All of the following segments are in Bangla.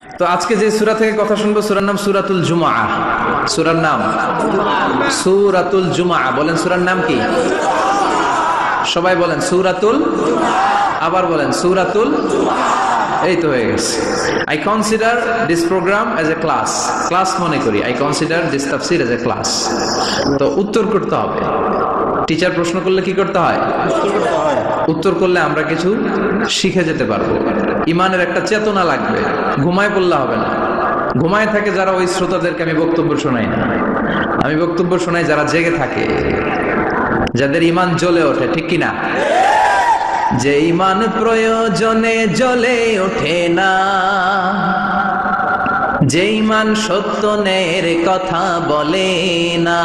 তো আজকে যে সূরা থেকে কথা শুনবো সূরার নাম সূরাতুল জুমআহ। সূরার নাম সূরাতুল জুমআহ। বলেন সূরার নাম কি? সবাই বলেন সূরাতুল, আবার বলেন সূরাতুল। এই তো হয়ে গেছে। I consider this program as a class মনে করি। I consider this tafsir as a class। তো উত্তর করতে হবে। টিচার প্রশ্ন করলে কি করতে হয়? উত্তর করলে আমরা কিছু শিখে যেতে পারবো। ইমানের একটা চেতনা লাগবে, ঘুমায় পড়লে হবে না। ঘুমায় থাকে যারা, ওই শ্রোতাদেরকে আমি বক্তব্য শোনাই না। আমি বক্তব্য শোনাই যারা জেগে থাকে, যাদের ইমান জ্বলে ওঠে, ঠিক কিনা? যে ইমান প্রয়োজনে জ্বলে ওঠে না, যে ইমান সত্য ন্যায়ের কথা বলে না,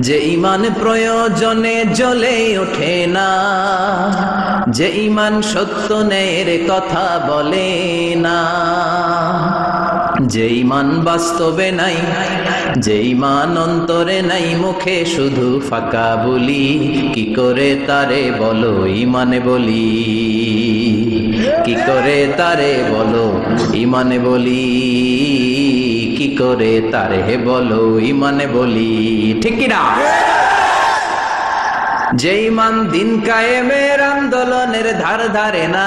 যে ইমান প্রয়োজনে জ্বলে ওঠে না, যে ইমান সত্য ন্যায়ের কথা বলে না, যে ইমান বাস্তবে নাই, যে ইমান অন্তরে নাই, মুখে শুধু ফাঁকা বলি, কি করে তারে বলো ইমানে বলি, কি করে তারে বলো ইমানে বলি, কি করে তারে বলো ইমানে বলি, ঠিক কিনা? যে ইমান দিন কায়েমের আন্দোলনের ধার ধারে না,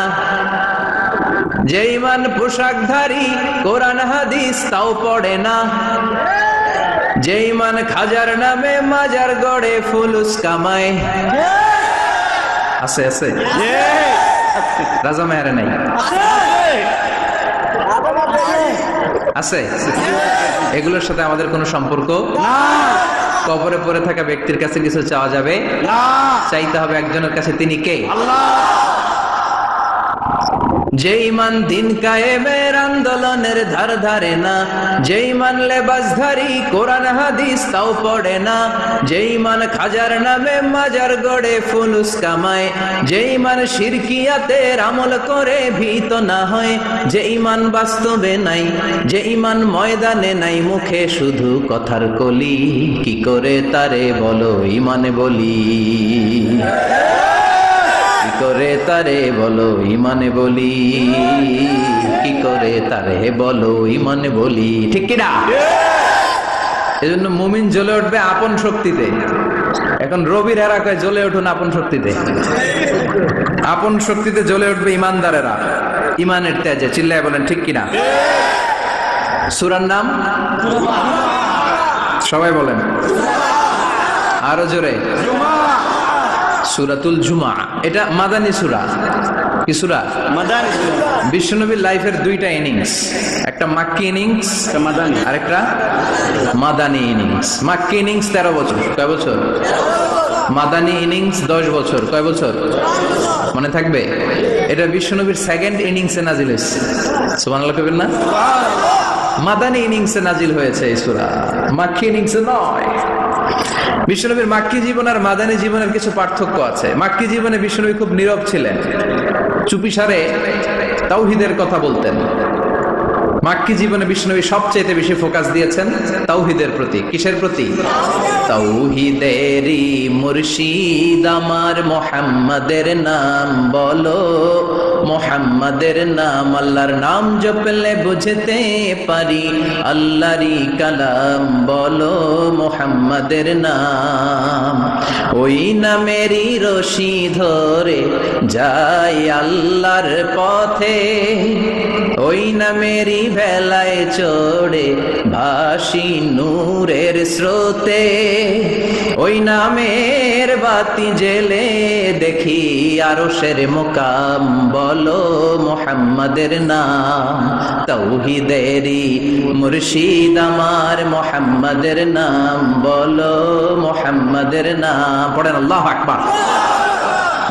যে ইমান পোশাকধারী কোরআন হাদিস তাও পড়ে না, যে ইমান খাজার নামে মাজার গড়ে ফুলুস কামায়। আছে আছে রাজা মেয়ারে নাই আছে? এগুলোর সাথে আমাদের কোনো সম্পর্ক না। কবরে পড়ে থাকা ব্যক্তির কাছে কিছু চাওয়া যাবে না, চাইতে হবে একজনের কাছে। তিনি কে? আল্লাহ। যে ইমান দিন কায়েমের আন্দোলনের ধার ধারে না, যে ইমান লেবাসধারী কোরআন হাদিস তাও পড়ে না, যে ইমান খাজার নামে মাজার গড়ে ফুলুস কামায়, যে ইমান শিরকিয়াতের আমল করে ভীত না হয়, যে ইমান বাস্তবে নাই, যে ইমান ময়দানে নাই, মুখে শুধু কথার কলি, কি করে তারে বলো ইমানে বলি, কি করে তারে বলো ইমানে বলি, কি করে তারে বলো ইমানে বলি, ঠিক কিনা? এজন্য মুমিন জ্বলে উঠবে আপন শক্তিতে। এখন রবির হেরা কয় জ্বলে উঠুন আপন শক্তিতে। আপন শক্তিতে জ্বলে উঠবে ইমানদারেরা ইমানের তেজে। চিল্লায় বলেন ঠিক কিনা? সূরার নাম সবাই বলেন আরো জোরে, সূরাতুল জুমআহ। এটা মাদানী সূরা। কি সূরা? মাদানী সূরা। বিশ্বনবীর লাইফের দুইটা ইনিংস, একটা মাক্কি ইনিংস আর একটা মাদানী ইনিংস। মাক্কি ইনিংস 13 বছর। কয় বছর? মাদানী ইনিংস 10 বছর। কয় বছর? মনে থাকবে? এটা বিশ্বনবীর সেকেন্ড ইনিংসে নাজিল হয়েছে। সুবহানাল্লাহ কইবেন না? মাদানী ইনিংসে নাজিল হয়েছে এই সূরা, মাক্কি ইনিংসে নয়। বিশ্বনবীর মাক্কি জীবন আর মাদানী জীবনের কিছু পার্থক্য আছে। মাক্কি জীবনে বিশ্বনবী খুব নীরব ছিলেন, চুপিসারে তাওহীদের কথা বলতেন। মাক্কি জীবনে বিশ্বনবী সবচেয়ে বেশি ফোকাস দিয়েছেন তাওহীদের প্রতি। কিসের প্রতি? তাওহীদেরই মুর্শিদ আমার মুহাম্মাদের নাম বলো, মুহাম্মাদের নাম, আল্লাহর নাম জপলে বুঝতে পারি, আল্লাহরই কালাম বলো মুহাম্মাদের নাম, ওই নামেরই রশি ধরে যাই আল্লাহর পথে, ওই নামেরই ভেলায় চড়ে ভাসি নূরের স্রোতে, ওই নামের বাতি জেলে দেখি আরশের মুকাম বলো মুহাম্মাদের নাম, তাওহীদেরই মুর্শিদ আমার মুহাম্মাদের নাম বলো মুহাম্মাদের নাম। পড়েন আল্লাহু আকবার।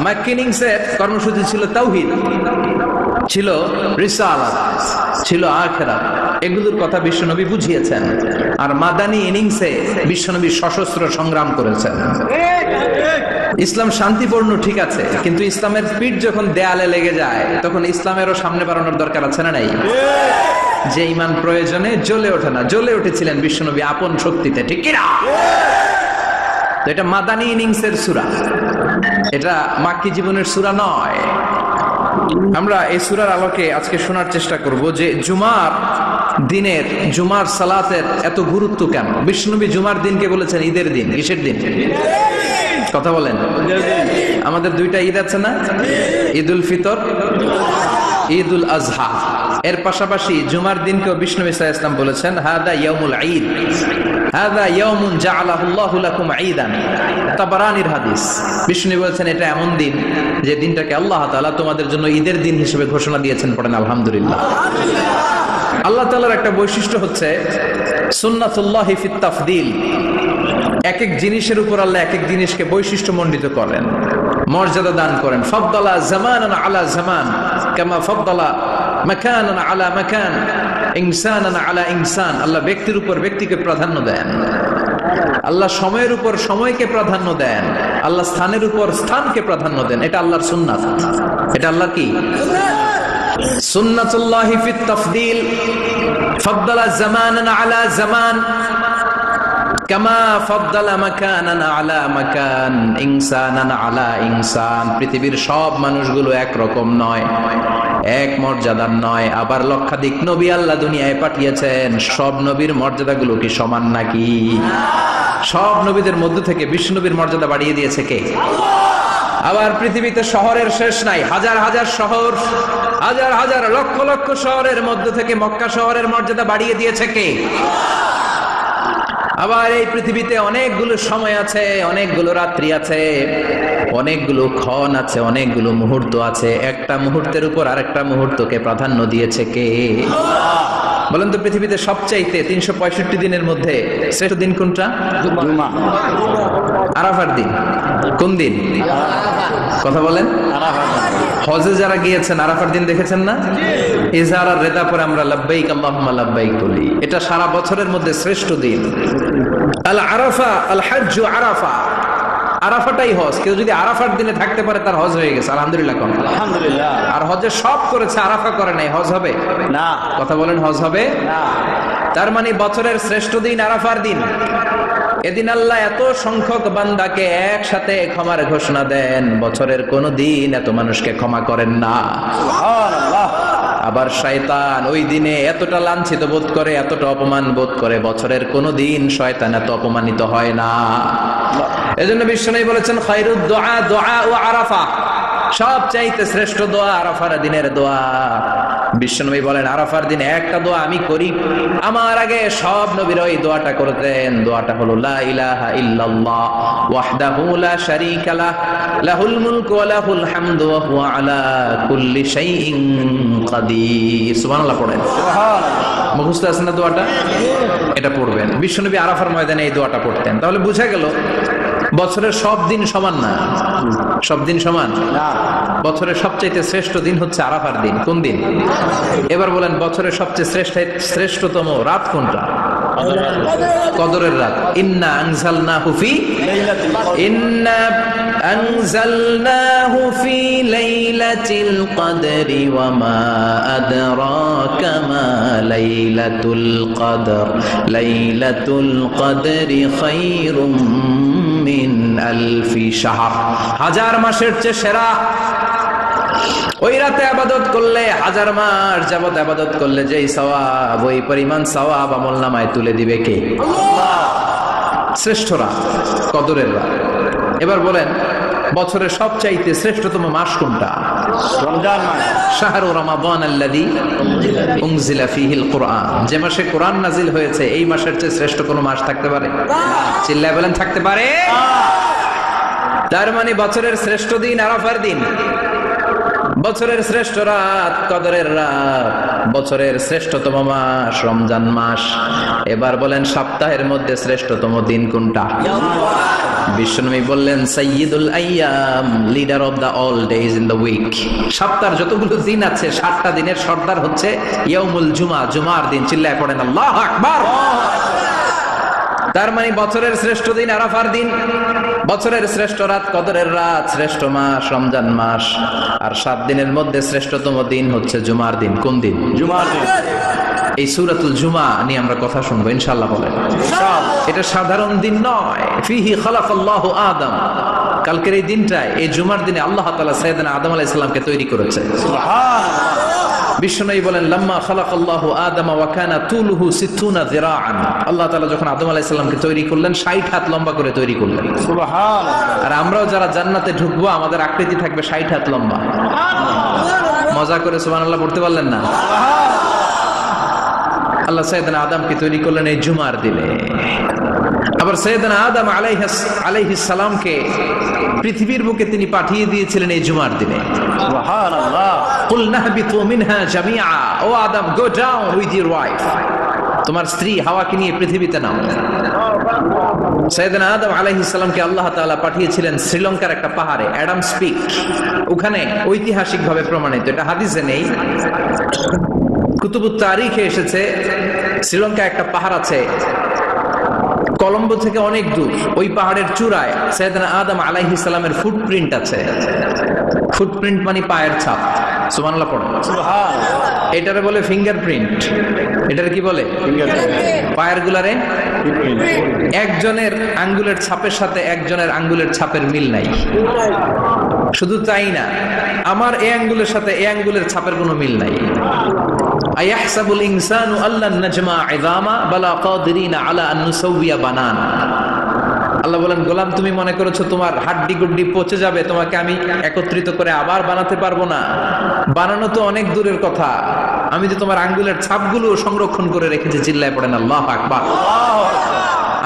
মাক্কি ইনিংসের কর্মসূচি ছিল তাওহীদ, ছিল রিসালাত, ছিল আখিরাত। এগুলোর কথা বিশ্বনবী বুঝিয়েছেন। আর মাদানী ইনিংসে বিশ্বনবী সশস্ত্র সংগ্রাম করেছেন। ইসলাম শান্তিপূর্ণ ঠিক আছে, কিন্তু ইসলামের পিঠ যখন দেয়ালে লেগে যায় তখন ইসলামেরও সামনে বাড়ানোর দরকার আছে না নাই? যে ইমান প্রয়োজনে জ্বলে ওঠে না, জ্বলে উঠেছিলেন বিশ্বনবী আপন শক্তিতে, ঠিক কিনা? তো এটা মাদানী ইনিংসের সূরা, এটা মাক্কি জীবনের সূরা নয়। আমরা এই সূরার আলোকে আজকে শোনার চেষ্টা করব যে জুমার দিনের জুমার সালাতের এত গুরুত্ব কেন। বিশ্বনবী জুমার দিনকে বলেছেন ঈদের দিন। কিসের দিন? কথা বলেন। আমাদের দুইটা ঈদ আছে না, ঈদুল ফিতর, ঈদুল আজহা। এর পাশাপাশি জুমার দিনকেও বিশ্বনবী সাল্লাল্লাহু আলাইহি ওয়াসাল্লাম বলেছেন হাদা ইয়াউমুল ঈদ, হাদা ইয়াউমুন জাআলাহুল্লাহু লাকুম ঈদান। তাবারানির হাদিস। বিশ্বনবী বলেছেন এটা এমন দিন যে দিনটাকে আল্লাহ তাআলা তোমাদের জন্য ঈদের দিন হিসেবে ঘোষণা দিয়েছেন। পড়েন আলহামদুলিল্লাহ। আল্লাহ তাআলার একটা বৈশিষ্ট্য হচ্ছে সুন্নাতুল্লাহি ফিত তাফদীল। এক এক জিনিসের উপর আল্লাহ এক এক জিনিসকে বৈশিষ্ট্যমণ্ডিত করেন, মর্যাদা দান করেন। ফাদ্দালা জামানান আলা জামান কামা ফাদ্দালা মাকানান আলা মাকান, ইনসানান আলা ইনসান। আল্লাহ ব্যক্তির উপর ব্যক্তিকে প্রাধান্য দেন, আল্লাহ সময়ের উপর সময়কে প্রাধান্য দেন, আল্লাহ স্থানের উপর স্থানকে প্রাধান্য দেন। এটা আল্লাহর সুন্নাত। এটা আল্লাহর কি সুন্নাতুল্লাহি ফিত তাফদীল। ফাদ্দালা জামানান আলা জামান কামা ফাদ্দালা মাকানান আলা মাকান, ইনসানান আলা ইনসান। পৃথিবীর সব মানুষগুলো এক রকম নয়, এক মর্যাদার নয়। আবার লক্ষাধিক নবী আল্লাহ দুনিয়ায় পাঠিয়েছেন, সব নবীর মর্যাদাগুলো কি সমান নাকি? সব নবীদের মধ্য থেকে বিশ্ব নবীর মর্যাদা বাড়িয়ে দিয়েছে কে? আবার পৃথিবীতে শহরের শেষ নাই, হাজার হাজার শহর, হাজার হাজার লক্ষ লক্ষ শহরের মধ্য থেকে মক্কা শহরের মর্যাদা বাড়িয়ে দিয়েছে কে? আবার এই পৃথিবীতে অনেকগুলো সময় আছে, অনেকগুলো রাত্রি আছে, অনেকগুলো ক্ষণ আছে, অনেকগুলো মুহূর্ত আছে। একটা মুহূর্তের উপর আরেকটা মুহূর্তকে প্রাধান্য দিয়েছে কে? বলেন তো, পৃথিবীতে সবচাইতে 365 দিনের মধ্যে শ্রেষ্ঠ দিন কোনটা? আরাফার দিন। কোন দিন? কথা বলেন। হজে যারা গিয়েছেন আরাফার দিন দেখেছেন না? ইজহার আর রেদা পরে আমরা লাব্বাইক আল্লাহুম্মা লাব্বাইক বলি। এটা সারা বছরের মধ্যে শ্রেষ্ঠ দিন। আল আরাফা আল হজ্জ আরাফা। আরাফাটাই হজ। কেউ যদি আরাফার দিনে থাকতে পারে তার হজ হয়ে গেছে। আলহামদুলিল্লাহ। আলহামদুলিল্লাহ। আর হজে সব করেছে, আরাফা করে নাই, হজ হবে না। কথা বলেন, হজ হবে না। তার মানে বছরের শ্রেষ্ঠ দিন আরাফার দিন। এদিন আল্লাহ এত সংখ্যক বান্দাকে একসাথে ক্ষমার ঘোষণা দেন, বছরের কোন দিন এত মানুষকে ক্ষমা করেন না। আবার শয়তান ওই দিনে এতটা লাঞ্ছিত বোধ করে, এতটা অপমান বোধ করে, বছরের কোন দিন শয়তান এত অপমানিত হয় না। এজন্য বিশ্বনবী বলেছেন খায়রুদ দুআ দুআ ও আরাফা। সব চাইতে শ্রেষ্ঠ দোয়া আরাফার দিনের দোয়া। বিশ্বনবী বলেন আরাফার দিনে একটা দোয়া আমি করি, আমার আগে সব নবীরা ওই দোয়াটা করতেন। দোয়াটা হলো লা ইলাহা ইল্লাল্লাহ ওয়াহদাহু লা শারীকা লাহ লাহুল মুলকু ওয়া লাহুল হামদু ওয়া হুয়া আলা কুল্লি শাইইন কাদির। সুবহানাল্লাহ পড়েন। সুবহানাল্লাহ। মুখস্থ আছে না দোয়াটা? এটা পড়বেন। বিশ্বনবী আরাফার ময়দানে এই দোয়াটা পড়তেন। তাহলে বোঝা গেল বছরের সব দিন সমান না। সব দিন সমান না। বছরের সবচেয়ে শ্রেষ্ঠ দিন হচ্ছে আরাফার দিন। কোন দিন? এবার বলেন বছরের সবচেয়ে শ্রেষ্ঠতম রাত কোনটা? কদরের রাত। ইন্না আনজালনাহু ফি লাইলাতিল কদরি ওয়া মা আদরাকা মা লাইলাতুল কদর লাইলাতুল কদরি খায়রুম মিন আলফি শাহর। হাজার মাসের চেয়ে সেরা। ওই রাতে ইবাদত করলে, হাজার মাস যাবত ইবাদত করলে যেই সওয়াব, ওই পরিমাণ সওয়াব আমলনামায় তুলে দিবে কে? আল্লাহ। শ্রেষ্ঠ রাত কদরের রাত। এবার বলেন বছরের সবচাইতে শ্রেষ্ঠতম মাস কোনটা? রমজান মাস। শাহরু রমাদান আল্লাযী উনজিলা ফীহিল কুরআন। যে মাসে কোরআন নাজিল হয়েছে, এই মাসের চেয়ে শ্রেষ্ঠ কোন মাস থাকতে পারে? চিল্লায় বলেন থাকতে পারে? তার মানে বছরের শ্রেষ্ঠ দিন আরাফার দিন, বছরের শ্রেষ্ঠ রাত কদরের রাত, বছরের শ্রেষ্ঠতম মাস রমজান মাস। এবার বলেন সপ্তাহের মধ্যে শ্রেষ্ঠতম দিন কোনটা? বিশ্বনবী বললেন সাইয়্যিদুল আইয়াম, leader of the all days in the week. সপ্তাহের যতগুলো দিন আছে 7টা দিনের সর্দার হচ্ছে ইয়াউমুল জুমা, জুমার দিন। চিল্লায় পড়েন আল্লাহু আকবার। তার মানে বছরের শ্রেষ্ঠ দিন আরাফার দিন, বছরের শ্রেষ্ঠ রাত কদরের রাত, শ্রেষ্ঠ মাস রমজান মাস, আর 7 দিনের মধ্যে শ্রেষ্ঠতম দিন হচ্ছে জুমার দিন। কোন দিন? জুমার দিন। এই সূরাতুল জুমা নিয়ে আমরা কথা শুনবো ইনশাআল্লাহ। বলেন এটা সাধারণ দিন নয়। ফিহি খালাকাল্লাহু আদম, কালকের এই দিনটায়, এই জুমার দিনে আল্লাহ তাআলা সাইয়েদনা আদম আলাইহিস সালামকে তৈরি করেছেন। সুবহানাল্লাহ। বিশ্বনবী বলেন লাম্মা খালাকাল্লাহু আদম ওয়া কানা তুলুহু 60 যিরাআন, আল্লাহ তাআলা যখন আদম আলাইহিস সালামকে তৈরি করলেন 60 হাত লম্বা করে তৈরি করলেন। সুবহানাল্লাহ। আর আমরাও যারা জান্নাতে ঢুকবো আমাদের আকৃতি থাকবে 60 হাত লম্বা। সুবহানাল্লাহ। মজা করে সুবহানাল্লাহ পড়তে পারলেন না? আল্লাহ সাইয়েদনা আদমকে তৈরি করলেন এই জুমার দিনে। আবার সাইয়েদনা আদম আলাইহিস সালামকে পৃথিবীর বুকে তিনি পাঠিয়ে দিয়েছিলেন এই জুমার দিনে। সুবহানাল্লাহ। কুল নাহবিতু মিনহা জামিআ, O Adam go down with your wife, তোমার স্ত্রী হাওয়াকে নিয়ে পৃথিবীতে নাও। সাইয়েদনা আদম আলাইহিস সালামকে আল্লাহ তাআলা পাঠিয়েছিলেন শ্রীলঙ্কার একটা পাহাড়ে, অ্যাডামস পিক। ওখানে ঐতিহাসিকভাবে প্রমাণিত, এটা হাদিসে নেই, কুতুবুত তারিখে এসেছে। শ্রীলঙ্কায় একটা পাহাড় আছে, কলম্বো থেকে অনেক দূর। ওই পাহাড়ের চূড়ায় সাইয়েদনা আদম আলাইহিস সালামের ফুটপ্রিন্ট আছে। ফুটপ্রিন্ট মানে পায়ের ছাপ। সুবহানাল্লাহ পড়ো। সুবহানাল্লাহ। এটারে বলে ফিঙ্গারপ্রিন্ট। এটারে কি বলে? ফিঙ্গারপ্রিন্ট। পায়ের গুলারে একজনের আঙ্গুলের ছাপের সাথে একজনের আঙ্গুলের ছাপের মিল নাই। শুধু তাই না, আমার এই আঙ্গুলের সাথে এই আঙ্গুলের ছাপের কোনো মিল নাই। আয়াহসাবুল ইনসানু আল্লান নাজমা ইযামা বালা কাদিরিনা আলা আন নুসাউইয়া বানানা। আল্লাহ বলেন, গোলাম তুমি মনে করেছো তোমার হাড্ডি গুড্ডি পচে যাবে, তোমাকে আমি একত্রিত করে আবার বানাতে পারবো না? বানানো তো অনেক দূরের কথা, আমি তো তোমার আঙ্গুলের ছাপগুলো সংরক্ষণ করে রেখেছি। চিল্লায় পড়েন আল্লাহু আকবার।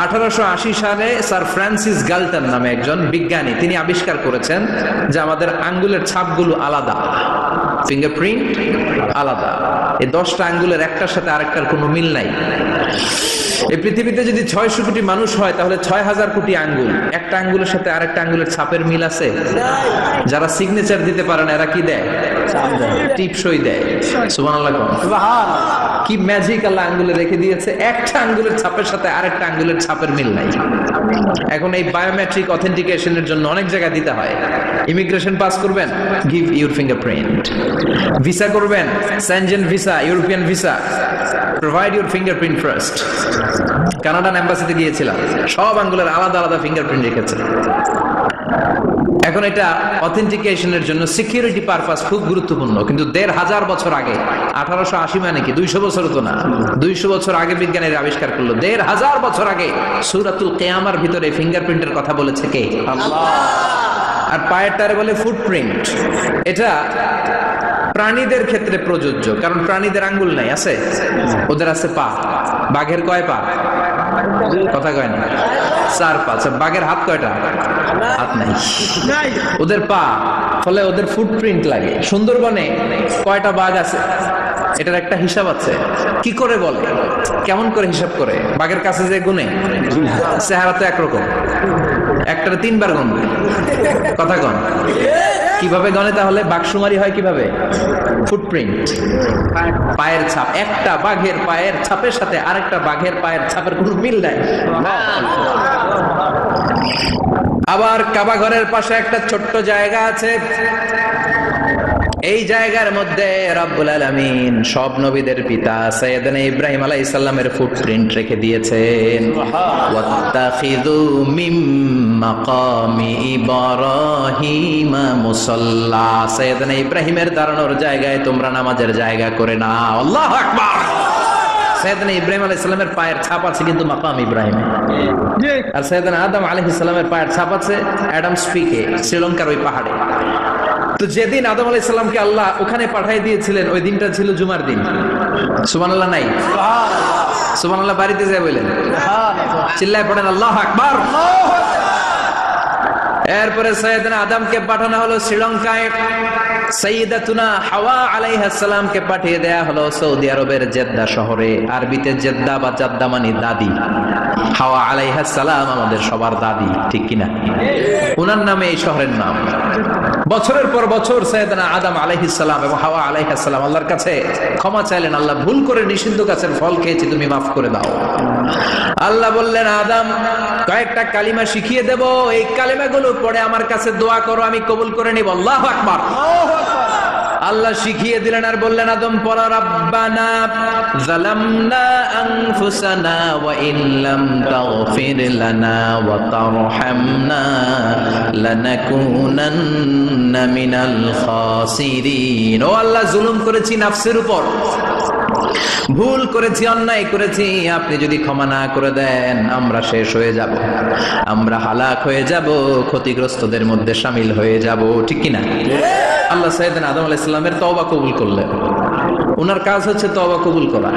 1880 সালে স্যার ফ্রান্সিস গালটন নামে একজন বিজ্ঞানী, তিনি আবিষ্কার করেছেন যে আমাদের আঙ্গুলের ছাপগুলো আলাদা, ফিঙ্গারপ্রিন্ট আলাদা। এই 10টা আঙ্গুলের একটার সাথে আরেকটার কোনো মিল নাই। এই পৃথিবীতে যদি 600 কোটি মানুষ হয় তাহলে 6000 কোটি আঙ্গুল, একটা আঙ্গুলের সাথে আরেকটা আঙ্গুলের ছাপের মিল আছে? যারা সিগনেচার দিতে পারে না এরা কি দেয়? টিপসই দেয়। সুবহানাল্লাহ। সুবহানাল্লাহ। কি ম্যাজিক আল্লাহ আঙ্গুলে রেখে দিয়েছে, একটা আঙ্গুলের ছাপের সাথে আরেকটা আঙ্গুলের ছাপের মিল নাই। এখন এই বায়োমেট্রিক অথেন্টিকেশনের জন্য অনেক জায়গায় দিতে হয়। ইমিগ্রেশন পাস করবেন, গিভ ইউর ফিঙ্গারপ্রিন্ট। ভিসা করবেন, Schengen visa, European visa, provide your fingerprint first. Canadian এম্বাসিতে গিয়েছিলাম, সব আঙ্গুলের আলাদা আলাদা ফিঙ্গারপ্রিন্ট রেখেছে। এখন এটা অথেন্টিকেশনের জন্য সিকিউরিটি পারপাস খুব গুরুত্বপূর্ণ। কিন্তু 1500 বছর আগে, 1880 মানে কি 200 বছর তো না, 200 বছর আগে বিজ্ঞানীরা আবিষ্কার করলো। 1500 বছর আগে সূরাতুল কিয়ামার ভিতরে ফিঙ্গারপ্রিন্টের কথা বলেছে কে? আল্লাহ। আর পায়েরটারে বলে ফুটপ্রিন্ট। এটা প্রাণীদের ক্ষেত্রে প্রযোজ্য, কারণ প্রাণীদের আঙ্গুল নাই, আছে? ওদের আছে পা। বাঘের কয় পা? কথা কয় না, 4 পা। বাঘের হাত কয়টা? হাত নাই, ওদের পা। ফলে ওদের ফুটপ্রিন্ট লাগে। সুন্দরবনে কয়টা বাঘ আছে এটার একটা হিসাব আছে। কি করে বলে, কেমন করে হিসাব করে? বাঘের কাছে যে গুনে, চেহারা তো একরকম, একটারে 3 বার গুনবে। কথা কন, কিভাবে গনে তাহলে? বাঘশুমারি হয় কিভাবে? ফুটপ্রিন্ট, পায়ের ছাপ। একটা বাঘের পায়ের ছাপের সাথে আরেকটা বাঘের পায়ের ছাপের কোনো মিল নাই। আবার কাবা ঘরের পাশে একটা ছোট্ট জায়গা আছে, এই জায়গার মধ্যে রব্বুল আলামিন সব নবীদের পিতা সাইয়েদনা ইব্রাহিম আলাইহিস সালামের ফুটপ্রিন্ট রেখে দিয়েছেন। ওয়াত্তাখিযু মিম মাকামি ইব্রাহিম মুসাল্লা, সাইয়েদনা ইব্রাহিমের দাঁড়ানোর জায়গায় তোমরা নামাজের জায়গা করে নাও। আল্লাহু আকবার। সাইয়েদনা ইব্রাহিম আলাইহিস সালামের পায়ের ছাপ আছে কিন্তু মাকাম ইব্রাহিমে। আর সাইয়েদনা আদম আলাইহিস সালামের পায়ের ছাপ আছে অ্যাডামস পিকে, শ্রীলঙ্কার ওই পাহাড়ে। তো যেদিন আদম আলাইহিস সালামকে আল্লাহ ওখানে পাঠিয়ে দিয়েছিলেন, ওই দিনটা ছিল জুমার দিন। সুবহানাল্লাহ নাই? সুবহানাল্লাহ বাড়িতে যায় বলেন, চিল্লায় পড়েন আল্লাহু আকবার। এরপরে সাইয়েদনা আদমকে পাঠানো হলো শ্রীলঙ্কায়, সাইয়্যিদাতুনা হাওয়া আলাইহাস সালামকে পাঠিয়ে দেয়া হলো সৌদি আরবের জেদ্দা শহরে। আরবিতে জেদ্দা বা জাদ্দা মানে দাদি। হাওয়া আলাইহাস সালাম আমাদের সবার দাদি, ঠিক কিনা? ওনার নামে এই শহরের নাম। বছরের পর বছর সাইয়েদনা আদম আলাইহিস সালাম এবং হাওয়া আলাইহাস সালাম আল্লাহর কাছে ক্ষমা চাইলেন, আল্লাহ ভুল করে নিষিদ্ধ গাছের ফল খেয়েছি, তুমি মাফ করে দাও। আল্লাহ বললেন, আদম কয়েকটা কালিমা শিখিয়ে দেব, এই কালিমাগুলো পড়ে আমার কাছে দোয়া করো, আমি কবুল করে নিব। আল্লাহু আকবার। আল্লাহ শিখিয়ে দিলেন আর বললেন আদম পড়া রাব্বানা যালামনা আনফুসানা ওয়া ইল্লাম তাগফির লানা ওয়া তারহামনা লানাকুনান্না মিনাল খাসিরিন। ও আল্লাহ, জুলুম করেছি নাফসের উপর, ভুল করেছি, অন্যায় করেছি, আপনি যদি ক্ষমা না করে দেন আমরা শেষ হয়ে যাব, আমরা হালাক হয়ে যাব, ক্ষতিগ্রস্তদের মধ্যে শামিল হয়ে যাব। ঠিক কিনা? আল্লাহ সাইয়েদনা আদম আলাইহিস সালামের তওবা কবুল করলেন। ওনার কাজ হচ্ছে তওবা কবুল করা,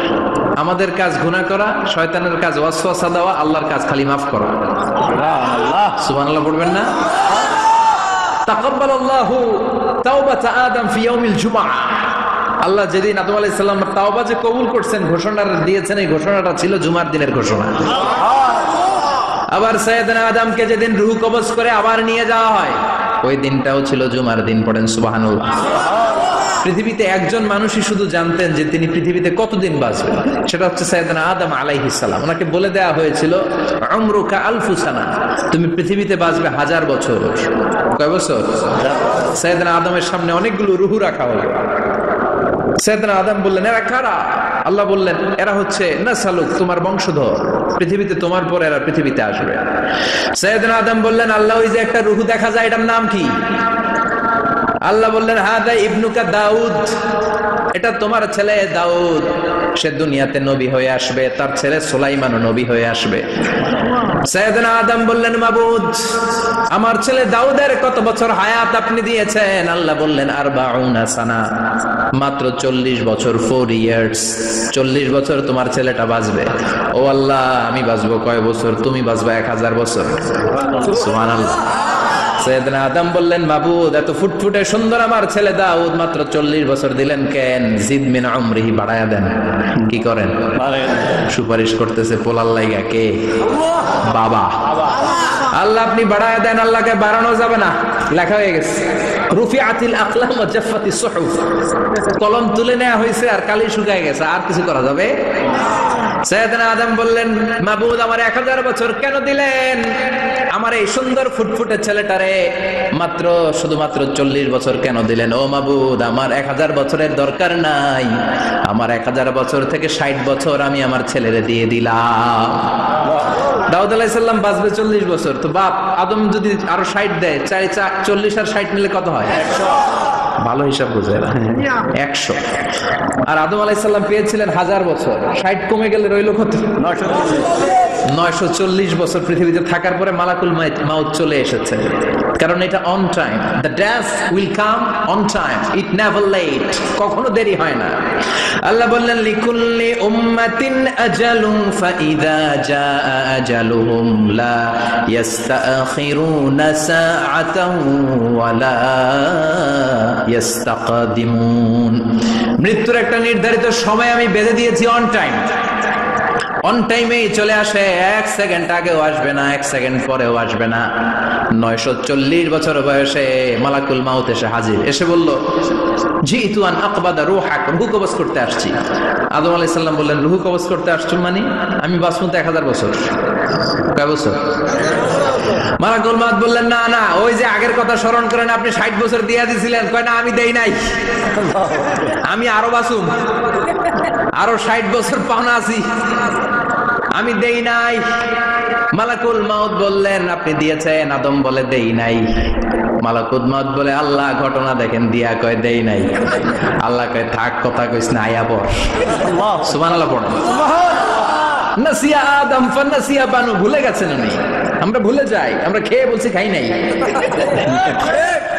আমাদের কাজ গুনাহ করা, শয়তানের কাজ ওয়াসওয়াসা দেওয়া, আল্লাহর কাজ খালি মাফ করা। সুবহানাল্লাহ পড়বেন না? তাকাব্বালাল্লাহু তাওবাতা আদম ফি ইয়াউমিল জুমআহ। আল্লাহ যেদিন আদম আলাইহিস সালামের তাওবা যে কবুল করছেন, ঘোষণা দিয়েছেন, এই ঘোষণাটা ছিল জুমার দিনের ঘোষণা। আবার সাইয়েদনা আদমকে যেদিন রূহ কবজ করে আবার নিয়ে যাওয়া হয়, ওই দিনটাও ছিল জুমার দিন। পড়েন সুবহানাল্লাহ। পৃথিবীতে একজন মানুষই শুধু জানতেন যে তিনি পৃথিবীতে কতদিন বাঁচবেন, সেটা হচ্ছে সাইয়েদনা আদম আলাইহিস সালাম। ওনাকে বলে দেয়া হয়েছিল উমরুকা আলফু সানা, তুমি পৃথিবীতে বাঁচবে 1000 বছর। কয় বছর? সাইয়েদনা আদমের সামনে অনেকগুলো রূহ রাখা হলো। সাইয়েদনা আদম বললেন, এরা কারা? আল্লাহ বললেন, এরা হচ্ছে নাসালুক, তোমার বংশধর, পৃথিবীতে তোমার পর এরা পৃথিবীতে আসবে। সাইয়েদনা আদম বললেন, আল্লাহ ওই যে একটা রূহ দেখা যায়, এটার নাম কি? আল্লাহ বললেন, হাদা ইবনুকা দাউদ, এটা তোমার ছেলে দাউদ, সে দুনিয়াতে নবী হয়ে আসবে, তার ছেলে সুলাইমানও নবী হয়ে আসবে। সাইয়েদনা আদম বললেন, মাবুদ, আমার ছেলে দাউদের কত বছর হায়াত আপনি দিয়েছেন? আল্লাহ বললেন, 40 সানা, মাত্র 40 বছর, 4 ইয়ার্স, 40 বছর তোমার ছেলেটা বাঁচবে। ও আল্লাহ, আমি বাঁচবো কয় বছর? তুমি বাঁচবা 1000 বছর। সুবহানাল্লাহ। সাইয়েদনা আদম বললেন, মাবুদ, এত ফুটফুটে সুন্দর আমার ছেলে দাউদ, মাত্র 40 বছর দিলেন কেন? জিদ মিন উমরিহি, বাড়ায়া দেন। কি করেন? সুপারিশ করতেছে পোলার লাইগা কে? বাবা। আল্লাহ আপনি বাড়ায়া দেন। আল্লাহকে বাড়ানো যাবে না, লেখা হয়ে গেছে। রুফিআতিল আকলাম ওয়া জাফফাতিস সুহুফ, কলম তুলে নেওয়া হয়েছে আর কালি শুকায় গেছে, আর কিছু করা যাবে? সাইয়েদনা আদম বললেন, মাবুদ, আমার 1000 বছর কেন দিলেন? আমার এই সুন্দর ফুটফুটে ছেলেটারে মাত্র শুধুমাত্র 40 বছর কেন দিলেন? ও মাবুদ, আমার 1000 বছরের দরকার নাই, আমার 1000 বছর থেকে 60 বছর আমি আমার ছেলেরে দিয়ে দিলাম। দাউদ আলাইহিস সালাম বাঁচবে 40 বছর, তো বাপ আদম যদি আরো 60 দেয়, 40 আর 60 মিলে কত হয়? 100। ভালো হিসাব বুঝে না, 100। আর আদম আলাইহিস সালাম পেয়েছিলেন 1000 বছর, 60 কমে গেলে রইল কত? 940 বছর পৃথিবীতে থাকার পরে মালাকুল মাউত চলে এসেছে। কারণ এটা on time, the death will come on time, it never late, কখনো দেরি হয় না। আল্লাহ বললেন, লিকুল্লি উম্মাতিন আজালুন ফাইযা জাআ আজালুহুম লা ইস্তাখিরুনা সাআতান ওয়া লা ইস্তাকদিমুন। মৃত্যুর একটা নির্ধারিত সময় আমি বেঁধে দিয়েছি, অন টাইম, অন টাইমেই চলে আসে, 1 সেকেন্ড আগেও আসবে না, 1 সেকেন্ড পরেও আসবে না। 940 বছর বয়সে মালাকুল মাউত এসে হাজির, এসে বলল, জিতু আন আকবাদা রূহাক, রূহ কবজ করতে আসছি। আদম আলাইহিস সালাম বললেন, রূহ কবজ করতে আসছো মানে? আমি বাঁচবো তো 1000 বছর। কয় বছর? মালাকুল মাউত বললেন, না না, ওই যে আগের কথা স্মরণ করেন, আপনি 60 বছর দিয়ে দিয়েছিলেন। কয় না, আমি দেই নাই, আমি আরো বাঁচুম, আরো 60 বছর পাওনা আছি, আমি দেই নাই। মালাকুল মাউত বললেন, আপনি দিয়েছেন? আদম বলে, দেই নাই। মালাকুল মাউত বলে, আল্লাহ ঘটনা দেখেন, দিয়া কয় দেই নাই। আল্লাহ কয়, থাক, কথা কইস না, আয়া বস। সুবহানাল্লাহ পড়েন। নাসিয়া আদম ফানাসিয়া বানু, ভুলে গেছেন উনি, আমরা ভুলে যাই, আমরা খেয়ে বলছি খাই নাই,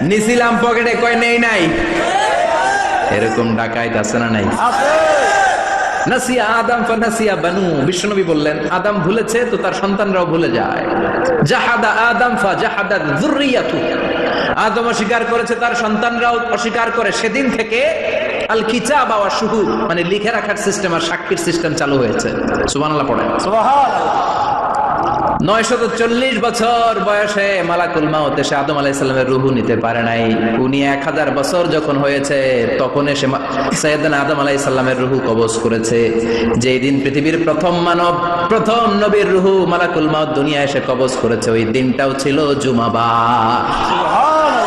নিছিলাম পকেটে, কয় নেই নাই। এরকম ডাকাইত আছে না নাই? নাসিয়া আদম ফানাসিয়া বানু, বিশ্বনবী বললেন, আদম ভুলেছে তো তার সন্তানরাও ভুলে যায়। জাহাদা আদম ফাজাহাদাত যুররিয়াতু, আদম অস্বীকার করেছে, তার সন্তানরাও অস্বীকার করে। সেদিন থেকে আল কিতাব ওয়া শুহুদ, মানে লিখে রাখার সিস্টেম আর সাক্ষীর সিস্টেম চালু হয়েছে। সুবহানাল্লাহ পড়েন। সুবহানাল্লাহ। 940 বছর বয়সে মালাকুল মাউত এসে আদম আলাইহিস সালামের রূহ নিতে পারে নাই। উনি 1000 বছর যখন হয়েছে তখন এসে সাইয়েদনা আদম আলাইহিস সালামের রূহ কবজ করেছে। যেই দিন পৃথিবীর প্রথম মানব, প্রথম নবীর রূহ মালাকুল মাউত দুনিয়া এসে কবজ করেছে, ওই দিনটাও ছিল জুমাবার। সুবহানাল্লাহ,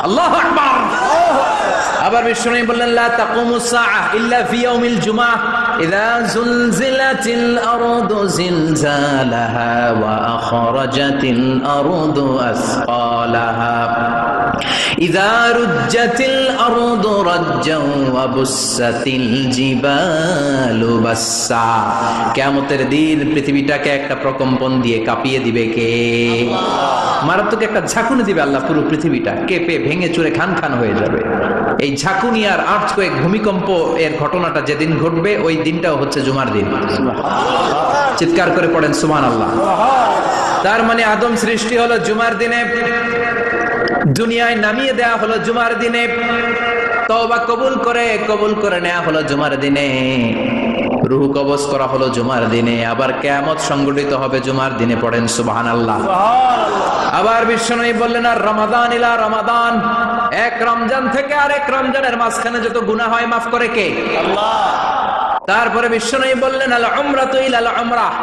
আল্লাহু আকবার। আবার আবার বিষ্ণু বললেন লা তাকুমুস সাআহ ইল্লা ফি ইয়াউমিল জুমআহ ইযা যুলজিলাতিল আরদু জিলজালাহা ওয়া আখরাজাতিল আরদু আসকালাহা ইযা রুজ্জাতিল আরদু রাজ্জাও ওয়া বুসাতিল জিবালু বাসসা। কিয়ামতের দিন পৃথিবীটাকে একটা প্রকম্পন দিয়ে কাঁপিয়ে দিবে কে? মারাত্মক একটা ঝাঁকুনি দিবে আল্লাহ, পুরো পৃথিবীটা কেঁপে ভেঙে চুরে খান খান হয়ে যাবে। এই ঝাঁকুনি আর আর্থকোয়েক ভূমিকম্প এর ঘটনাটা যেদিন ঘটবে ওই দিনটাও হচ্ছে জুমার দিন। চিৎকার করে পড়েন সুবহানাল্লাহ। তার মানে আদম সৃষ্টি হলো জুমার দিনে, দুনিয়ায় নামিয়ে দেয়া হলো জুমার দিনে, তওবা কবুল করে নেওয়া হলো জুমার দিনে, রূহ কবজ করা হলো জুমার দিনে, আবার কিয়ামত সংগঠিত হবে জুমার দিনে। পড়েন সুবহানাল্লাহ। আবার বিশ্বনবী বললেন আর রমাদান ইলা রমাদান, এক রমজান থেকে আরেক রমজানের মাঝখানে যত গুনাহ হয় মাফ করে কে? আল্লাহ। তারপরে বিশ্বনবী বললেন আল উমরাতু ইলাল উমরাহ,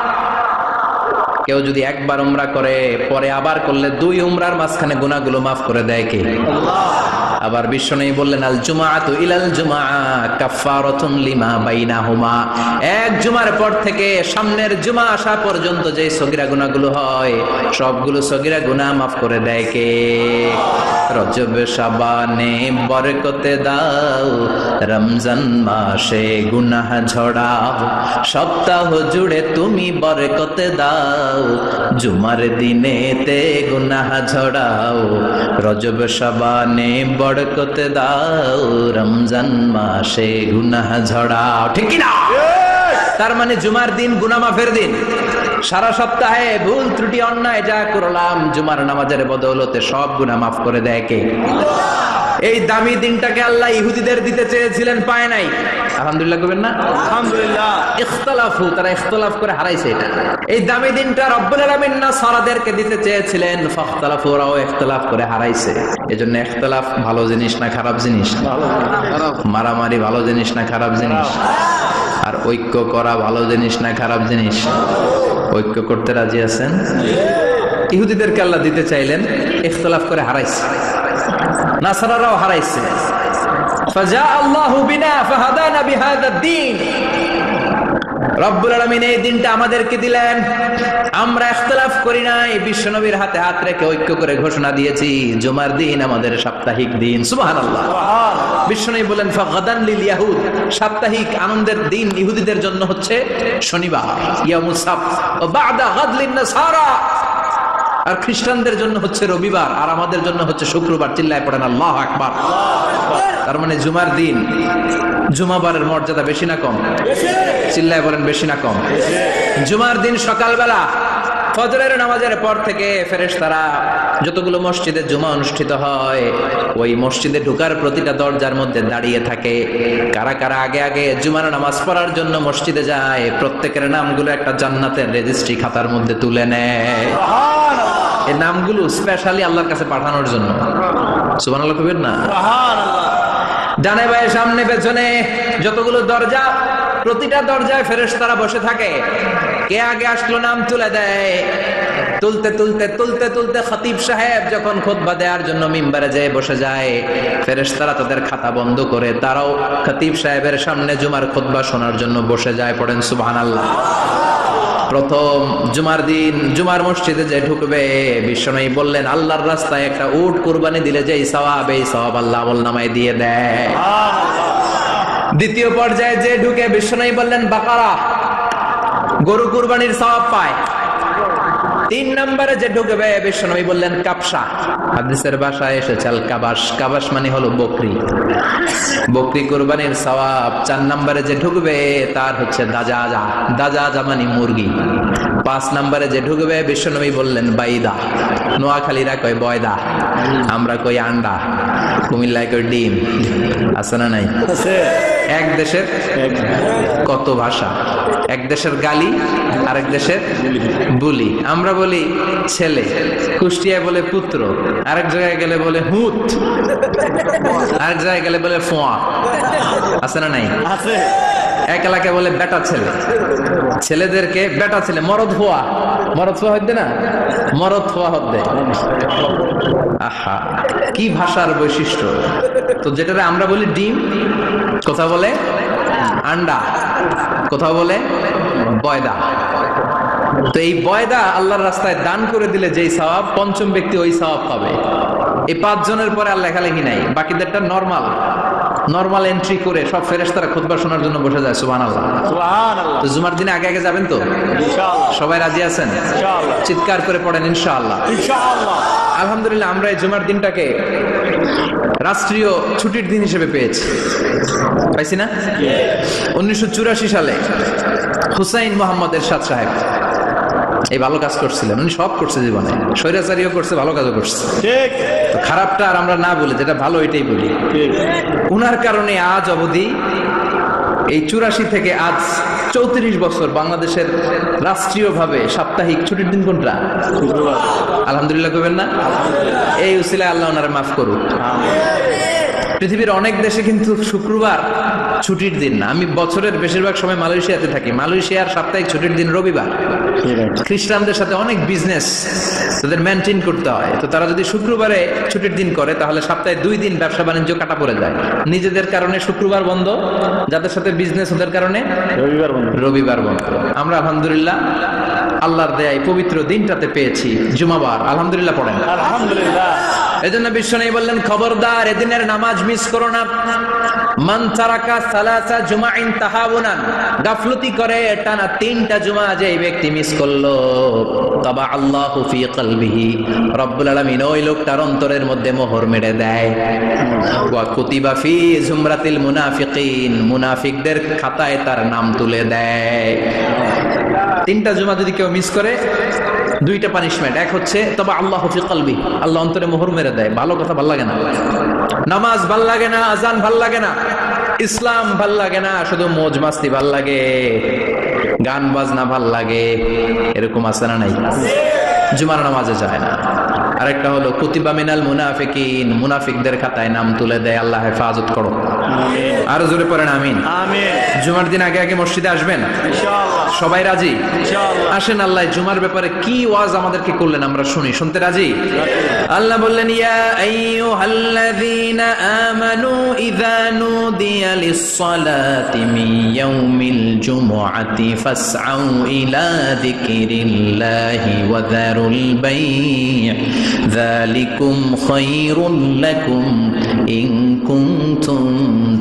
কেউ যদি একবার উমরা করে পরে আবার করলে দুই উমরার মাঝখানে গুনাহগুলো মাফ করে দেয় কে? আল্লাহ। আবার বিশ্বনবী বললেন আল জুমআতু ইলাল জুমআ কাফফারাতুন লিমা বাইনাহুমা, এক জুমার পর থেকে সামনের জুমা আসা পর্যন্ত যে সগীরা গুনাহগুলো হয় সবগুলো সগীরা গুনাহ মাফ করে দেয় কে? রজব শাবানে বরকতে দাও, রমজান মাসে গুনাহ ঝড়াও, সপ্তাহ জুড়ে তুমি বরকতে দাও, জুমার দিনেতে গুনাহ ঝড়াও, রজব শাবানে বরকতে দাও, রমজান মাসে গুনাহ ঝড়াও। ঠিক কি না? তার মানে জুমার দিন গুনাহ মাফের দিন। সারা সপ্তাহে ভুল ত্রুটি অন্যায় যা করলাম জুমার নামাজের বদৌলতে সব গুনাহ মাফ করে দেয় কে? এই দামি দিনটাকে আল্লাহ ইহুদিদের দিতে চেয়েছিলেন, পায় নাই। আলহামদুলিল্লাহ কইবেন না? আলহামদুলিল্লাহ। ইখতিলাফু, তারা ইখতিলাফ করে হারাইছে এটা। এই দামি দিনটা রব্বুল আলামিন নাসারাদেরকে দিতে চেয়েছিলেন, ফাখতালাফু, ওরাও ইখতিলাফ করে হারাইছে। এজন্য ইখতিলাফ ভালো জিনিস না খারাপ জিনিস? মারামারি ভালো জিনিস না খারাপ জিনিস? আর ঐক্য করা ভালো জিনিস না খারাপ জিনিস? ঐক্য করতে রাজি আছেন? ইহুদিদেরকে আল্লাহ দিতে চাইলেন, ইখতিলাফ করে হারাইছে। নাসারারাও হারাইছে। ফাজা আল্লাহু বিনা ফাহাদানা বিহাদা দ্বীন, রব্বুল আলামিন এই দিনটা আমাদেরকে দিলেন, আমরা ইখতিলাফ করি নাই, বিশ্বনবীর হাতে হাত রেখে ঐক্য করে ঘোষণা দিয়েছি জুমার দিন আমাদের সাপ্তাহিক দিন। সুবহানাল্লাহ। বিশ্বনবী বলেন ফাগাদান লিল ইয়াহুদ, সাপ্তাহিক আনন্দের দিন ইহুদিদের জন্য হচ্ছে শনিবার, ইয়াউমুস সাbt, ও বাদা গাদ লিন নাসারা, আর খ্রিস্টানদের জন্য হচ্ছে রবিবার, আর আমাদের জন্য হচ্ছে শুক্রবার। চিল্লায় পড়েন আল্লাহু আকবার। তার মানে জুমার দিন, জুমাবারের মর্যাদা বেশি না কম? চিল্লায় বলেন বেশি না কম? জুমার দিন সকালবেলা ফজরের নামাজের পর থেকে ফেরেশতারা যতগুলো মসজিদে জুমা অনুষ্ঠিত হয় ওই মসজিদে ঢোকার প্রতিটা দরজার মধ্যে দাঁড়িয়ে থাকে। কারা কারা আগে আগে জুমার নামাজ পড়ার জন্য মসজিদে যায় প্রত্যেকের নামগুলো একটা জান্নাতের রেজিস্ট্রি খাতার মধ্যে তুলে নেয়। এই নামগুলো স্পেশালি আল্লাহর কাছে পাঠানোর জন্য। সুবহানাল্লাহ কইবেন না? সুবহানাল্লাহ। ডানে বায়ে সামনে পেছনে যতগুলো দরজা, প্রতিটা দরজায় ফেরেশতারা বসে থাকে। কে আগে আসলো নাম তুলে দেয়। তুলতে তুলতে তুলতে তুলতে খতিব সাহেব যখন খুতবা দেওয়ার জন্য মিম্বারে যেয়ে বসে যায়, ফেরেশতারা তাদের খাতা বন্ধ করে তারাও খতিব সাহেবের সামনে জুমার খুতবা শোনার জন্য বসে যায়। পড়েন সুবহানাল্লাহ। প্রথম জুমার দিন জুমার মসজিদে যে ঢুকবে, বিশ্বনবী বললেন আল্লাহর রাস্তায় একটা উট কুরবানি দিলে যে সওয়াব, এই সওয়াব আল্লাহ আমলনামায় দিয়ে দেয়। দ্বিতীয় পর্যায়ে যে ঢুকে, বিশ্বনবী বললেন বাকারা, গরু কুরবানির সওয়াব পায়। তিন নম্বরে যে ঢুকবে, বিশ্বনবী বললেন কাবসা, হাদিসের ভাষায় এসেছে আল কাবাস, কাবাস মানে হলো বকরি, বকরি কুরবানির সওয়াব। চার নম্বরে যে ঢুকবে তার হচ্ছে দাজাজা, দাজাজা মানে মুরগি। পাঁচ নম্বরে যে ঢুকবে, বিশ্বনবী বললেন বাইদা, নোয়াখালীরা কয় বয়দা, আমরা কই আন্ডা, কুমিল্লায় কই ডিম। আছে না নাই? এক দেশের কত ভাষা, এক দেশের গালি আরেক দেশের বুলি। আমরা বলি ছেলে, কুষ্টিয়ায় বলে পুত্র, আরেক জায়গায় গেলে বলে হুত, আরেক জায়গায় গেলে বলে ফোয়া। আছে না নাই? এক এলাকায় বলে বেটা ছেলে, ছেলেদেরকে বেটা ছেলে, মরদ হওয়া, মরদ ফোয়া হদ্দে না, মরদ ফোয়া হদ্দে। আহা, কি ভাষার বৈশিষ্ট্য। তো যেটা আমরা বলি ডিম, কথা বলে আন্ডা, কথা বলে বয়দা। তো এই বয়দা আল্লাহর রাস্তায় দান করে দিলে যেই সওয়াব, পঞ্চম ব্যক্তি ওই সওয়াব পাবে। এই 5 জনের পরে আর লেখালেখি নাই, বাকিদেরটা নরমাল এন্ট্রি করে সব ফেরেশতারা খুতবা শোনার জন্য বসে যায়। সুবহানাল্লাহ, সুবহানাল্লাহ। তো জুমার দিনে আগে আগে যাবেন তো ইনশাআল্লাহ? সবাই রাজি আছেন ইনশাআল্লাহ? চিৎকার করে পড়েন ইনশাআল্লাহ, ইনশাআল্লাহ। আলহামদুলিল্লাহ, আমরা এই জুমার দিনটাকে রাষ্ট্রীয় ছুটির দিন হিসেবে পাইছি না? 1984 সালে হুসাইন মোহাম্মদ এরশাদ সাহেব এই ভালো কাজ করছিলেন। উনি সব করছে জীবনে, স্বৈরাচারীও করছে, ভালো কাজও করছে। ঠিক, খারাপটা আর আমরা না বলি, যেটা ভালো এটাই বলি। উনার কারণে আজ অবধি এই 84 থেকে আজ 34 বছর বাংলাদেশের রাষ্ট্রীয়ভাবে সাপ্তাহিক ছুটির দিন কোনটা? আলহামদুলিল্লাহ কইবেন না? এই উসিলায় আল্লাহ ওনারে মাফ করুক। পৃথিবীর অনেক দেশে কিন্তু শুক্রবার ছুটির দিন না। আমি বছরের বেশিরভাগ সময় মালয়েশিয়াতে থাকি। মালয়েশিয়ার সাপ্তাহিক ছুটির দিন রবিবার। খ্রিস্টানদের সাথে অনেক বিজনেস তাদের মেনটেন করতে হয়। তো তারা যদি শুক্রবারে ছুটির দিন করে, তাহলে সপ্তাহে 2 দিন ব্যবসা বাণিজ্য কাটা পড়ে যায়। নিজেদের কারণে শুক্রবার বন্ধ, যাদের সাথে বিজনেস ওদের কারণে রবিবার বন্ধ। আমরা আলহামদুলিল্লাহ আল্লাহর দয়ায় পবিত্র দিনটাতে পেয়েছি জুমাবার। আলহামদুলিল্লাহ পড়েন আলহামদুলিল্লাহ। এজন্য বিশ্বনবী বললেন, খবরদার এদিনের নামাজ মিস করো না। মান তারাকা সালাসা জুমাইন তাহাউনান, গাফলতি করে টানা 3টা জুমা যে ব্যক্তি মিস করলো, তাবা আল্লাহু ফি কলবিহি, রব্বুল আলামিন ওই লোকটার অন্তরের মধ্যে মোহর মেরে দেয়। ওয়া কুতিবা ফি জুমরাতিল মুনাফিকিন, মুনাফিকদের খাতায় তার নাম তুলে দেয়। 3টা জুমা যদি কেউ মিস করে, 2টা পানিশমেন্ট। এক হচ্ছে তবে আল্লাহ ফি কলবি, আল্লাহ অন্তরে মোহর মেরে দেয়। ভালো কথা ভাল লাগে না, নামাজ ভাল লাগে না, আজান ভাল লাগে না, ইসলাম ভাল লাগে না, শুধু মौज মাস্তি ভাল লাগে, গান বাজনা ভাল লাগে, এরকম আছে না নাই? জুমার নামাজে যায় না। আরেকটা হলো কুতিবা মিনাল মুনাফিকিন, মুনাফিকদের খাতায় নাম তুলে দেয়। আল্লাহ হেফাজত করো, আরো জোরে পড়েন আমিন। জুমার দিন আগে আগে মসজিদে আসবেন ইনশাআল্লাহ। সবাই রাজি ইনশাআল্লাহ? আসেন, আল্লাহ জুমার ব্যাপারে কি ওয়াজ আমাদেরকে করলেন আমরা শুনি। শুনতে রাজি? আল্লাহ বললেন, ইয়া আইয়ুহাল্লাযীনা আমানু ইযা নুদিয়া লিস-সালাতি মিন ইয়াউমিল জুমআতি ফাসআউ ইলা যিকরিল্লাহি ওয়া যারুল বাই', যালিকুম খায়রুল লাকুম ইন কুনতুম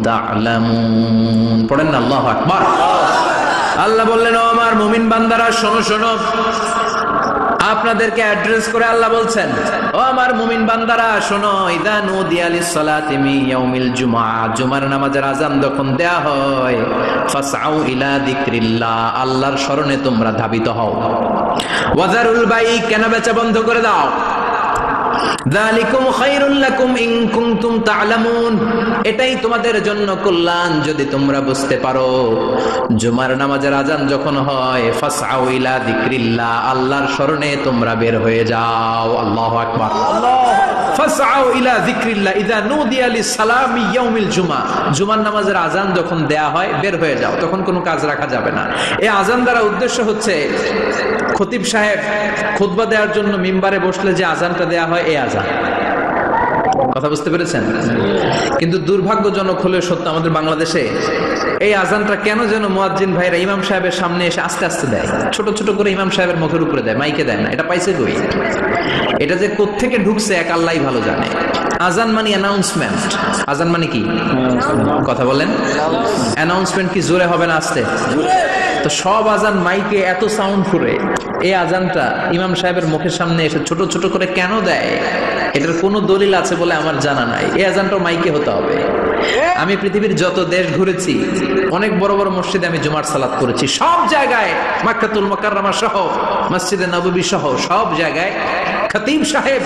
তা'লামুন। পড়েন না আল্লাহু আকবার। আল্লাহ বললেন, ও আমার মুমিন বান্দারা শোনো শোনো। আপনাদেরকে অ্যাড্রেস করে আল্লাহ বলছেন, ও আমার মুমিন বান্দারা শোনো, ইযা নুদিয়া লিস-সালাতি মিন ইয়াউমিল জুমআ, জুমার নামাজের আযান যখন দেয়া হয়, ফাসআউ ইলা যিকরিল্লাহ, আল্লাহর স্মরণে তোমরা ধাবিত হও। ওয়া যারুল বাই', কেনা বেচা বন্ধ করে দাও। যালিকুম খায়রুল লাকুম ইন কুনতুম তা'লামুন, এটাই তোমাদের জন্য কল্যাণ যদি তোমরা বুঝতে পারো। জুমার নামাজের আযান যখন হয়, ফাসআউ ইলা যিকরিল্লাহ, আল্লাহর স্মরণে তোমরা বের হয়ে যাও। আল্লাহু আকবার। ফাসআউ ইলা যিকরিল্লাহ ইযা নুদিয়া লিস-সালামি ইয়াউমিল জুমআ, জুমার নামাজের আযান যখন দেয়া হয় বের হয়ে যাও, তখন কোনো কাজ রাখা যাবে না। এই আযান দ্বারা উদ্দেশ্য হচ্ছে খতিব সাহেব খুতবা দেওয়ার জন্য মিম্বারে বসলে যে আযানটা দেয়া হয়, এই আযান। কথা বুঝতে পেরেছেন? কিন্তু দুর্ভাগ্যজনক হলেও সত্য, আমাদের বাংলাদেশে এই আযানটা কেন যেন মুয়াজ্জিন ভাইরা ইমাম সাহেবের সামনে এসে আস্তে আস্তে দেয়, ছোট ছোট করে ইমাম সাহেবের মুখের উপরে দেয়, মাইকে দেয় না। এটা পাইছে কই? এটা যে কোত্থেকে ঢুকছে এক আল্লাহই ভালো জানে। আযান মানে অ্যানাউন্সমেন্ট। আযান মানে কি? কথা বলেন। অ্যানাউন্সমেন্ট কি জোরে হবে না আস্তে? তো সব আযান মাইকে এত সাউন্ড করে, এই আযানটা ইমাম সাহেবের মুখের সামনে এসে ছোট ছোট করে কেন দেয়? এটার কোনো দলিল আছে বলে আমার জানা নাই। এই আযানটাও মাইকে হতে হবে। আমি পৃথিবীর যত দেশ ঘুরেছি, অনেক বড় বড় মসজিদে আমি জুমার সালাত করেছি। সব জায়গায়, মক্কাতুল মুকাররমা সহ, মসজিদে নববী সহ সব জায়গায় খতিব সাহেব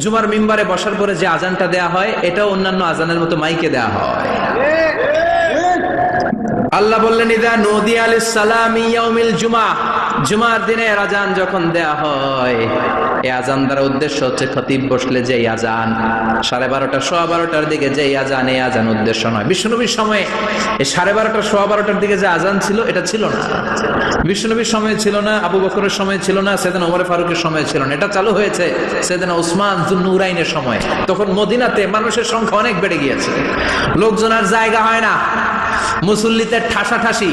জুমার মিম্বারে বসার পরে যে আযানটা দেয়া হয়, এটাও অন্যান্য আযানের মতো মাইকে দেয়া হয়। আল্লাহ বললেন, ইযা নুদিয়া লিস-সালামি ইয়াউমিল জুমআ, জুমার দিনের আজান যখন দেয়া হয়, এই আজান দ্বারা উদ্দেশ্য হচ্ছে খতিব বসলে যেই আজান 12:30 12:15 দিকে যেই আজান, এই আজান উদ্দেশ্য নয়। বিশ্বনবীর সময়ে এই 12:30 12:15 দিকে যে আজান ছিল এটা ছিল না। বিশ্বনবীর সময় ছিল না, আবু বকরের সময় ছিল না, সাইয়েদনা ওমর ফারুকের সময় ছিল না। এটা চালু হয়েছে সাইয়েদনা উসমান যুন্নুরাইনের সময়। তখন মদিনাতে মানুষের সংখ্যা অনেক বেড়ে গিয়েছে, লোকজন আর জায়গা হয় না, মুসল্লিতে ঠাসাঠাসি।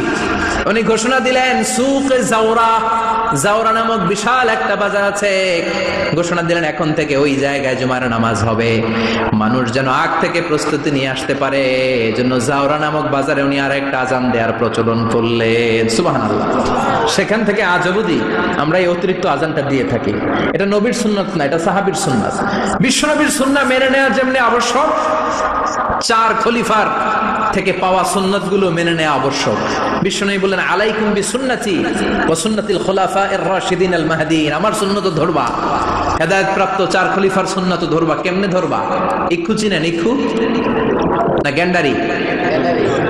উনি ঘোষণা দিলেন সুক জাওরা, জাওরা নামক বিশাল একটা বাজার আছে, ঘোষণা দিলেন এখন থেকে ওই জায়গায় জুমার নামাজ হবে। মানুষ যেন আগ থেকে প্রস্তুতি নিয়ে আসতে পারে, এজন্য জাওরা নামক বাজারে উনি আর একটা আজান দেওয়ার প্রচলন করলেন। সুবহানাল্লাহ। সেখান থেকে আজ অবধি আমরা এই অতিরিক্ত আজানটা দিয়ে থাকি। এটা নবীর সুন্নাত না, এটা সাহাবীর সুন্নাত। বিশ্বনবীর সুন্নাহ মেনে নেওয়া যেমনি আবশ্যক, 4 খলিফার থেকে পাওয়া সুন্নাতগুলো মেনে নেওয়া আবশ্যক। বিশ্বনবী বললেন আলাইকুম বিসুন্নতি ওয়া সুন্নাতিল খুলাফায়ে রাশিদিন আল মাহদিয়িন, আমার সুন্নাত ধরবা। হেদায়েত প্রাপ্ত 4 খলিফার সুন্নাত ধরবা। কেমনে ধরবা? ইক্ষু চিনেন? ইক্ষু না গ্যান্ডারি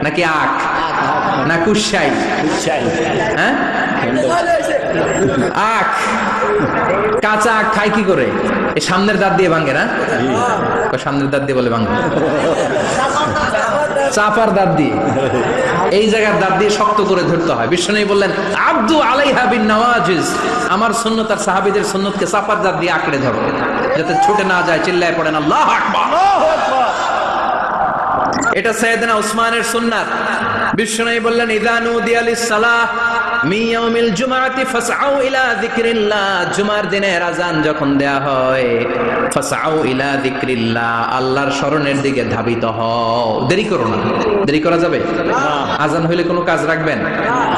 নাকি আখ না কুশাই? হ্যাঁ, আখ। কাঁচা আখ খাই কি করে? এই সামনের দাঁত দিয়ে ভাঙে না? সামনের দাঁত দিয়ে বলে ভাঙে, চাপার দাঁত দিয়ে, এই জায়গার দাঁত দিয়ে শক্ত করে ধরতে হয়। বিশ্বনবী বললেন আব্দু আলাইহা বিন নওয়াজিজ, আমার সুন্নাত আর সাহাবীদের সুন্নাতকে চাপার দাঁত দিয়ে আঁকড়ে ধরো, যাতে ছুটে না যায়। চিল্লায় পড়েন আল্লাহু আকবার। এটা সাইয়েদনা উসমানের সুন্নাত। বিশ্বনবী বললেন ইযা নুদিয়া লিস-সালাহ মিন ইয়াউমিল জুমআতি ফাসআউ ইলা যিকরিল্লাহ, জুমার দিনের আযান যখন দেয়া হয়, ফাসআউ ইলা যিকরিল্লাহ, আল্লাহর স্মরণের দিকে ধাবিত হও। দেরি করো না। দেরি করা যাবে না। আযান হইলে কোনো কাজ রাখবেন?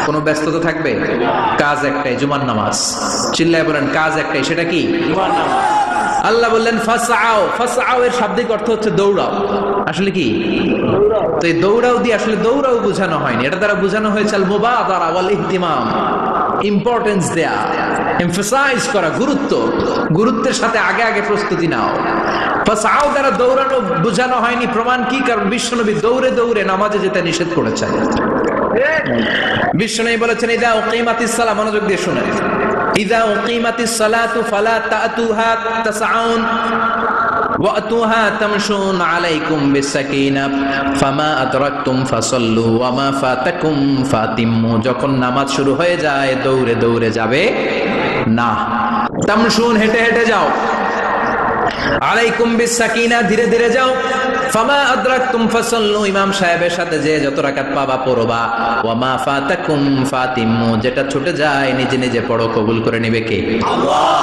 কোনো ব্যস্ততা থাকবে? কাজ একটাই, জুমার নামাজ। চিল্লায় বলেন কাজ একটাই, সেটা কি? জুমার নামাজ। আল্লাহ বললেন ফাসআউ, ফাসআউ এর শাব্দিক অর্থ হচ্ছে দৌড়াও। আসলে কি? তো এই দৌড়াও দিয়ে আসলে দৌড়াও বোঝানো হয়নি, এটা দ্বারা বোঝানো হয়েছে আল মুবাদারা ওয়াল ইহতিমাম, ইম্পর্টেন্স দেয়া, এমফাসাইজ করা, গুরুত্ব, গুরুত্বের সাথে আগে আগে প্রস্তুতি নাও। ফাসআউ দ্বারা দৌড়ানো বোঝানো হয়নি। প্রমাণ কি? কারণ বিশ্বনবী দৌড়ে দৌড়ে নামাজে যেতে নিষেধ করেছেন। বিশ্বনবী বলেছেন ইযা উকিমাতিস সালাহ, মনোযোগ দিয়ে শুনেন, ইযা উকিমাতিস সালাতু ফালা তাতুহা তাসআউন ওয়াতুহা তামশুন আলাইকুম বিসাকিনাহ ফামা আদরাকতুম ফাসাল্লু ওয়া মা ফাতাকুম ফাতিম্মু, যখন নামাজ শুরু হয়ে যায় দৌড়ে দৌড়ে যাবে না, তামশুন হেঁটে হেঁটে যাও, আলাইকুম বিসাকিনাহ ধীরে ধীরে যাও, ফামা আদরাকতুম ফাসাল্লু ইমাম সাহেবের সাথে যে যত রাকাত পাবা পড়বা, ওয়া মা ফাতাকুম ফাতিম্মু যেটা ছুটে যায় নিজে নিজে পড়ো, কবুল করে নেবে কে? আল্লাহ।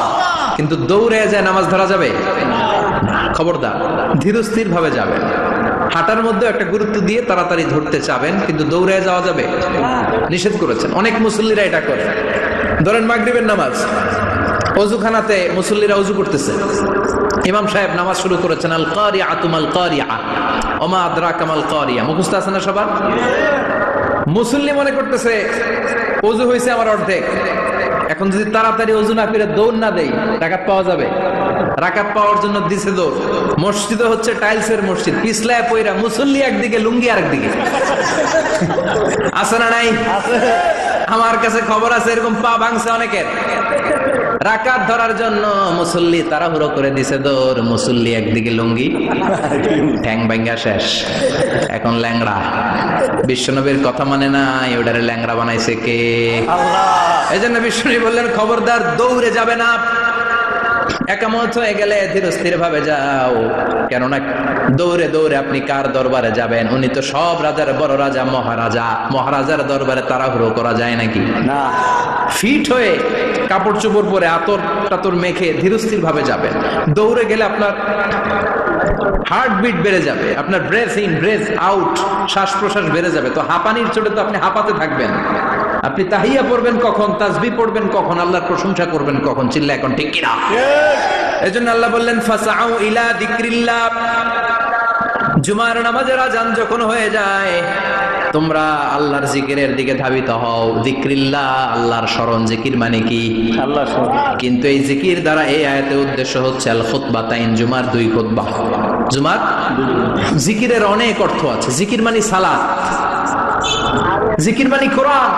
কিন্তু দৌড়ে যায় নামাজ ধরা যাবে না। খবরদার, ধীরস্থির ভাবে যাবেন। হাঁটার মধ্যে একটা গুরুত্ব দিয়ে তাড়াতাড়ি ধরতে চাবেন, কিন্তু দৌড়ে যাওয়া যাবে নিষেধ করেছেন। অনেক মুসল্লিরা এটা করে। ধরেন মাগরিবের নামাজ, ওযুখানাতে মুসল্লিরা ওযু করতেছে, ইমাম সাহেব নামাজ শুরু করেছেন আল কারিআতু মাল কারিআ ওমা আদরাকা মাল কারিআ, মুখস্থ আছে না সবার? মুসল্লি মনে করতেছে ওযু হইছে আমার অর্ধেক, এখন যদি তাড়াতাড়ি ওযু না করে দৌড় না দেই রাকাত পাওয়া যাবে? রাকাত পাওয়ার জন্য দিছে দৌড়। মসজিদে হচ্ছে টাইলসের মসজিদ, পিছলায় পয়রা মুসল্লি একদিকে, লুঙ্গি আরেকদিকে। আছে না নাই? আমার কাছে খবর আছে এরকম পা ভাঙছে অনেকের। রাকাত ধরার জন্য মুসল্লি তাড়াহুড়ো করে দিছে দৌড়, মুসল্লি একদিকে লুঙ্গি, ঠ্যাং ভাঙ্গা শেষ, এখন ল্যাংড়া। বিশ্বনবীর কথা মানে না, ওটারে ল্যাংড়া বানাইছে কে? আল্লাহ। এই জন্য বিশ্বনবী বললেন খবরদার দৌড়ে যাবে না, একামত হয়ে গেলে ধীরস্থির ভাবে যাও। কেননা দৌড়ে দৌড়ে আপনি কার দরবারে যাবেন? উনি তো সব রাজার বড় রাজা, মহারাজা। মহারাজার দরবারে তাড়াহুড়ো করা যায় নাকি? না। ফিট হয়ে কাপড় চোপড় পরে আতর টাতর মেখে ধীরস্থির ভাবে যাবেন। দৌড়ে গেলে আপনার হার্টবিট বেড়ে যাবে, আপনার ব্রেথ ইন ব্রেথ আউট, শ্বাস প্রশ্বাস বেড়ে যাবে। তো হাঁপানির চোটে তো আপনি হাঁপাতে থাকবেন। আপনি তাহিয়া পড়বেন কখন, তাসবিহ পড়বেন কখন, আল্লাহর প্রশংসা করবেন কখন? চিল্লা এখন ঠিক কিনা? এজন্য আল্লাহ বললেন ফাসআউ ইলা যিকরিল্লাহ, জুমার নামাজের আযান যখন হয়ে যায় তোমরা আল্লাহর জিকিরের দিকে ধাবিত হও। যিকরিল্লাহ, আল্লাহর স্মরণ। জিকির মানে কি? আল্লাহর স্মরণ। কিন্তু এই জিকির দ্বারা এই আয়াতের উদ্দেশ্য হচ্ছে আল খুতবাতাইন, জুমার 2 খুতবা। জুমার জিকিরের অনেক অর্থ আছে। জিকির মানে সালাত, জিকির মানে কোরআন,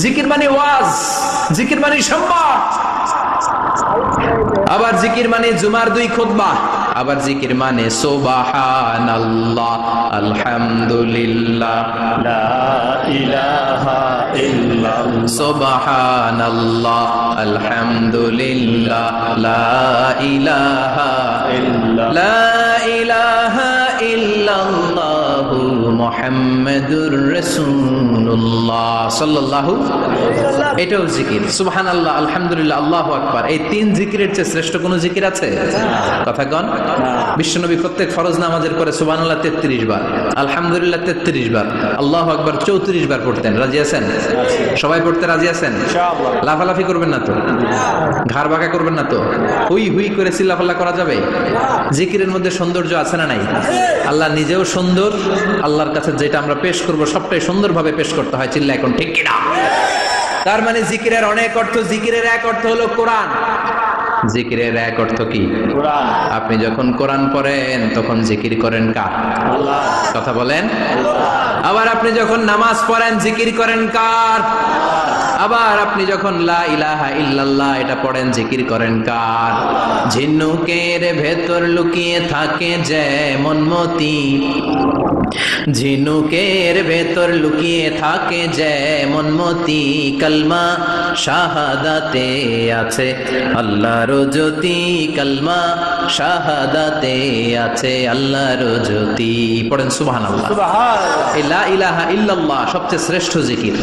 জিকির মানে ওয়াজ, জিকির মানে সম্মান। আবার জিকির মানে জুমার 2 খুতবা। আবার জিকির মানে সুবহানাল্লাহ, আলহামদুলিল্লাহ, লা ইলাহা ইল্লাল্লাহ, সুবহানাল্লাহ, আলহামদুলিল্লাহ, লা ইলাহা ইল্লাল্লাহ, লা ইলাহা ইল্লাল্লাহ, মুহাম্মাদুর রাসূলুল্লাহ সাল্লাল্লাহু আলাইহি ওয়াসাল্লাম। এটাও জিকির। সুবহানাল্লাহ, আলহামদুলিল্লাহ, আল্লাহু আকবার। এই 3 জিকিরের চেয়ে শ্রেষ্ঠ কোন জিকির আছে? কথা কোন? বিশ্বনবী প্রত্যেক ফরজ নামাজের পরে সুবহানাল্লাহ 33 বার, আলহামদুলিল্লাহ 33 বার, আল্লাহু আকবার 34 বার পড়তেন। রাজি আছেন? সবাই পড়তে রাজি আছেন? ইনশাআল্লাহ। লাফালাফি করবেন না তো? ঘাড় বাঁকা করবেন না তো? হুই হুই করে চিল্লাফাল্লা করা যাবে? জিকিরের মধ্যে সৌন্দর্য আছে না নাই? আল্লাহ নিজেও সুন্দর। আল্লাহর কাছে যেটা আমরা পেশ করব সবটাই সুন্দরভাবে পেশ করতে হয়। চিল্লা এখন ঠিক কিনা? তার মানে জিকিরের অনেক অর্থ। জিকিরের এক অর্থ হলো কোরআন। জিকিরের এক অর্থ কি? কোরআন। আপনি যখন কোরআন পড়েন তখন জিকির করেন কার? আল্লাহ। কথা বলেন। আবার আপনি যখন নামাজ পড়েন জিকির করেন কার? আবার আপনি যখন লা ইলাহা ইল্লাল্লাহ এটা পড়েন জিকির করেন কার? ঝিনুকের ভেতর লুকিয়ে থাকে যেমন মতি, ঝিনুকের ভেতর লুকিয়ে থাকে যেমন মতি, কালমা শাহাদাতে আছে আল্লাহর জ্যোতি, কালমা শাহাদাতে আছে আল্লাহর জ্যোতি। পড়েন সুবহানাল্লাহ। সুবহানাল্লাহ। লা ইলাহা ইল্লাল্লাহ সবচেয়ে শ্রেষ্ঠ জিকির।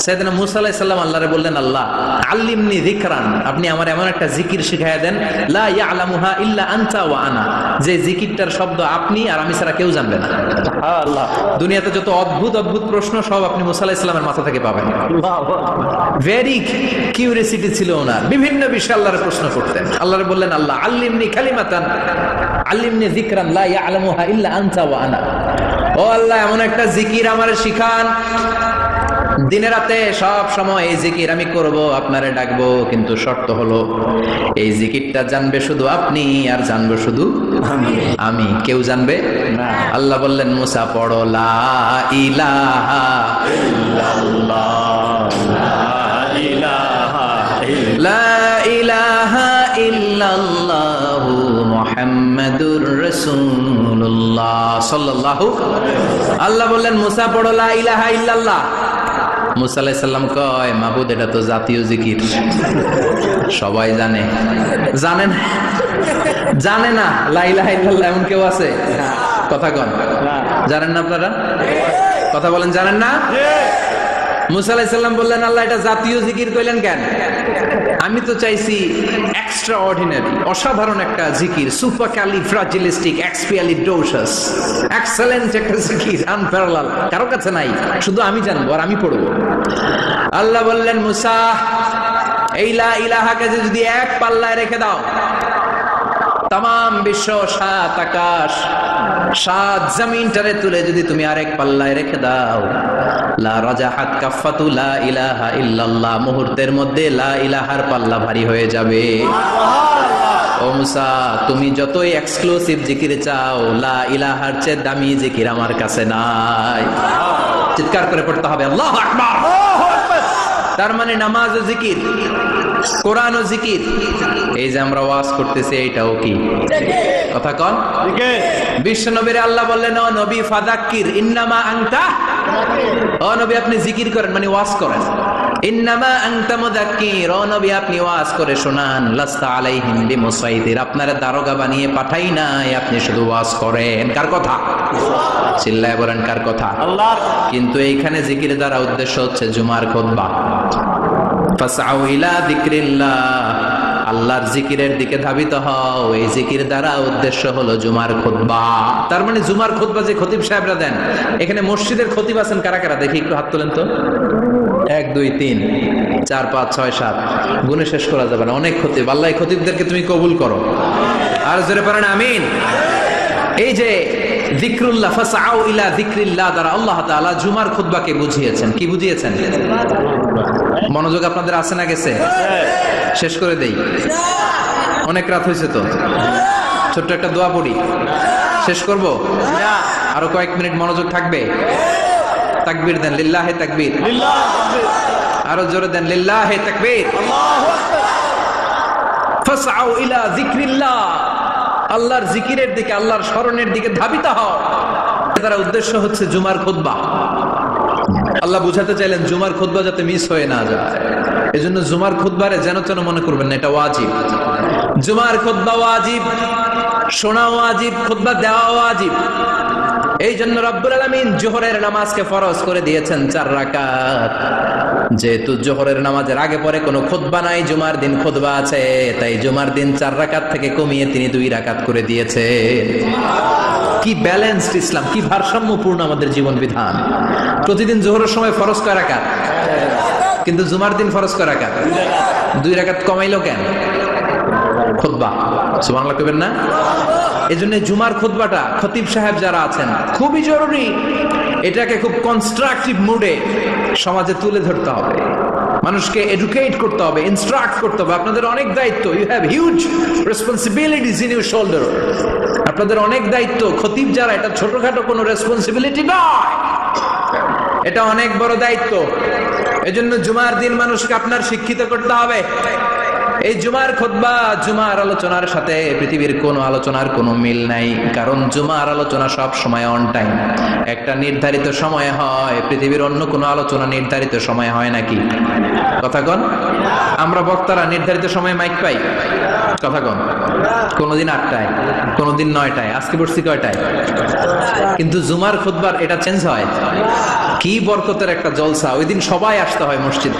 সাইয়েদনা মুসা আলাইহিস সালাম আল্লাহরে বললেন, আল্লাহ আল্লিমনি যিকরান, আপনি আমার এমন একটা জিকির শিখায়া দেন, লা ইয়ালামুহা ইল্লা আনতা ওয়া আনা, যে জিকিরটার শব্দ আপনি আর আমি ছাড়া কেউ জানবে না। আল্লাহ। দুনিয়াতে যত অদ্ভুত অদ্ভুত প্রশ্ন সব আপনি মুসা আলাইহিস সালামের মাথা থেকে পাবেন। ভেরি কিউরিওসিটি ছিল ওনার, বিভিন্ন বিষয়ে আল্লাহর প্রশ্ন করতেন। আল্লাহরে বললেন, আল্লাহ আল্লিমনি কালিমাতান, আল্লিমনি যিকরান লা ইয়ালামুহা ইল্লা আনতা ওয়া আনা, ও আল্লাহ এমন একটা জিকির আমারে শিখান, দিনে রাতে সব সময় এই জিকির আমি করব, আপনারে ডাকবো, কিন্তু শর্ত হলো এই জিকিরটা জানবে শুধু আপনি আর জানবো শুধু আমি, কেউ জানবে না। আল্লাহ বললেন, মুসা পড়ো লা ইলাহা ইল্লাল্লাহ, লা ইলাহা ইল্লাল্লাহ, মুহাম্মাদুর রাসূলুল্লাহ সাল্লাল্লাহু। আল্লাহ বললেন, মুসা পড়ো লা ইলাহা ইল্লাল্লাহ। মুসা আলাইহিস সালাম কয়, মাবুদ এটা তো জাতীয় জিকির, সবাই জানে। জানেন? জানে না লা ইলাহা ইল্লাল্লাহ এমন কেউ আছে? কথা কন। জানেন না আপনারা? কথা বলেন, জানেন না? মুসা আলাইহিস সালাম বললেন, আল্লাহ এটা জাতীয় জিকির কইলেন কেন? আমি তো চাইছি এক্সট্রা অর্ডিনারি, অসাধারণ একটা জিকির, সুপারক্যালিফ্রাজিলিস্টিক এক্সপিয়ালিডোসাস, এক্সেলেন্ট একটা জিকির, আনপ্যারালাল, কারো কাছে নাই, শুধু আমি জানবো আর আমি পড়বো। আল্লাহ বললেন, মুসা এই লা ইলাহাকে যদি এক পাল্লায় রেখে দাও, তাম বিশ্ব, 7 আকাশ 7 জমিনটারে তুলে যদি তুমি আরেক পাল্লায় রেখে দাও, লা রাজাহাত কাফাতু লা ইলাহা ইল্লাল্লাহ, মুহূর্তের মধ্যে লা ইলাহার পাল্লা ভারী হয়ে যাবে। ও মুসা, তুমি যতই এক্সক্লুসিভ জিকির চাও, লা ইলাহার চেয়ে দামি জিকির আমার কাছে নাই। চিৎকার করে পড়তে হবে আল্লাহু আকবার। তার মানে নামাজ ও জিকির, কোরআন ও জিকির, এই যে আমরা ওয়াজ করতেছি এইটাও কি? কথা কন। বিশ্ব নবীর আল্লাহ বললেন, ও নবী ফাযাক্কির ইন্নামা আনতা, ও নবী আপনি জিকির করেন মানে ওয়াজ করেন। ইন্নামা আনতা মুযাক্কির, ও নবী আপনি ওয়াজ করে শোনান। লাস্তা আলাইহিম বিমুসাইতির, আপনারা দারোগা বানিয়ে পাঠাই নাই, আপনি শুধু ওয়াজ করেন। কার কথা? চিল্লায় বলেন কার কথা? আল্লাহ। কিন্তু এইখানে জিকির দ্বারা উদ্দেশ্য হচ্ছে জুমার খুতবা। ফাসআউ ইলা যিকরিল্লাহ, আল্লাহর জিকিরের দিকে ধাবিত হও। এই জিকির দ্বারা উদ্দেশ্য হলো জুমার খুতবা। তার মানে জুমার খুতবা যে খতিব সাহেবরা দেন, এখানে মসজিদের খতিব আছেন কারা কারা? দেখি একটু হাত তোলেন তো। 1 2 3 4 5 6 7, গুণে শেষ করা যাবে না, অনেক খতিব। আল্লাহ এই খতিবদেরকে তুমি কবুল করো। আর জোরে পড়েন আমিন। এই যে যিকরুল্লাহ, ফাসআউ ইলা যিকরিল্লাহ দ্বারা আল্লাহ তাআলা জুমার খুতবাকে বুঝিয়েছেন। কি বুঝিয়েছেন? মনোযোগ আপনাদের আছে না গেছে? শেষ করে দেই, অনেক রাত হয়েছে তো। ছোট্ট একটা দোয়া পড়ি, শেষ করব। আরো কয়েক মিনিট মনোযোগ থাকবে। তাকবীর দেন, লিল্লাহে তাকবীর। আরো জোরে দেন লিল্লাহি তাকবীর। আল্লাহু আকবার। ফাসআউ ইলা যিকরিল্লাহ, আল্লাহর জিকিরের দিকে, আল্লাহর স্মরণের দিকে ধাবিত হও। তার উদ্দেশ্য হচ্ছে জুমার খুতবা। আল্লাহ বুঝাতে চাইলেন জুমার খুতবা যাতে মিস হয়ে না যায়, এজন্য জুমার খুতবারে যেন তেন মনে করবেন না, এটা ওয়াজিব। জুমার খুতবা ওয়াজিব, শোনা ওয়াজিব, খুতবা দেওয়া ওয়াজিব। এই জন্য রব্বুল আলামিন জোহরের নামাজকে ফরজ করে দিয়েছেন 4 রাকাত। যেহেতু জোহরের নামাজের আগে পরে কোনো খুতবা নাই, জুমার দিন খুতবা আছে, তাই জুমার দিন 4 রাকাত থেকে কমিয়ে তিনি 2 রাকাত করে দিয়েছে। কি ব্যালেন্সড ইসলাম, কি ভারসাম্যপূর্ণ আমাদের জীবন বিধান। প্রতিদিন জোহরের সময় ফরজ কয় রাকাত, কিন্তু জুমার দিন ফরজ কয় রাকাত? 2 রাকাত কমাইলো কেন? খুতবা। সুবহানাল্লাহ কইবেন না? এজন্য জুমার খুতবাটা খতিব সাহেব যারা আছেন খুবই জরুরি। এটাকে খুব কনস্ট্রাকটিভ মুডে সমাজে তুলে ধরতে হবে, মানুষকে এডুকেট করতে হবে, ইনস্ট্রাক্ট করতে হবে। আপনাদের অনেক দায়িত্ব, you have huge responsibilities in your shoulder. আপনাদের অনেক দায়িত্ব। খতিব যারা, এটা ছোটখাটো কোনো রেসপন্সিবিলিটি নয়, এটা অনেক বড় দায়িত্ব। এজন্য জুমার দিন মানুষকে আপনার শিক্ষিত করতে হবে। এই জুমার খুতবা, জুমার আলোচনার সাথে পৃথিবীর কোন আলোচনার কোনো মিল নাই, কারণ জুমার আলোচনা সব সময় অন টাইম, একটা নির্ধারিত সময় হয়। পৃথিবীর অন্য কোনো আলোচনা নির্ধারিত সময় হয় নাকি? কথা কন। আমরা বক্তারা নির্ধারিত সময় মাইক পাই? কথা কন। কোনদিন 8টায়, কোনদিন 9টায়, আজকে পড়ছি কয়টায়? কিন্তু জুমার খুতবার এটা চেঞ্জ হয়। কি বরকতের একটা জলসা! ওই দিন সবাই আসতে হয় মসজিদ।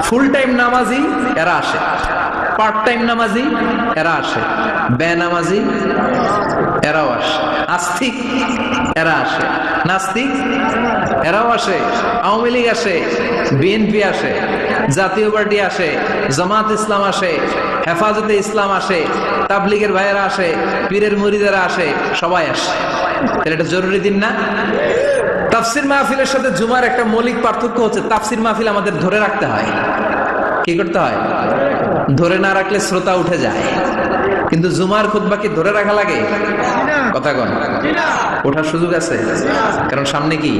ফুল টাইম নামাজি এরা আসে, পার্ট টাইম নামাজি এরা আসে, বেনামাজি এরাও আসে, আস্তিক এরা আসে, নাস্তিক এরাও আসে, আওয়ামী লীগ আসে, বিএনপি আসে, জাতীয় পার্টি আসে, জামাত ইসলাম আসে, হেফাজতে ইসলাম আসে, তাবলীগের ভাইয়েরা আসে, পীরের মুরিদেরা আসে, সবাই আসে। এটা জরুরি দিন না? তাফসির মাহফিলের সাথে জুমার একটা মৌলিক পার্থক্য হচ্ছে, তাফসির মাহফিল আমাদের ধরে রাখতে হয়। কি করতে হয়? ধরে না রাখলে শ্রোতা উঠে যায়। কিন্তু জুমার খুতবা কি ধরে রাখা লাগে? কথা কন। ওঠার সুযোগ আছে, কারণ সামনে কি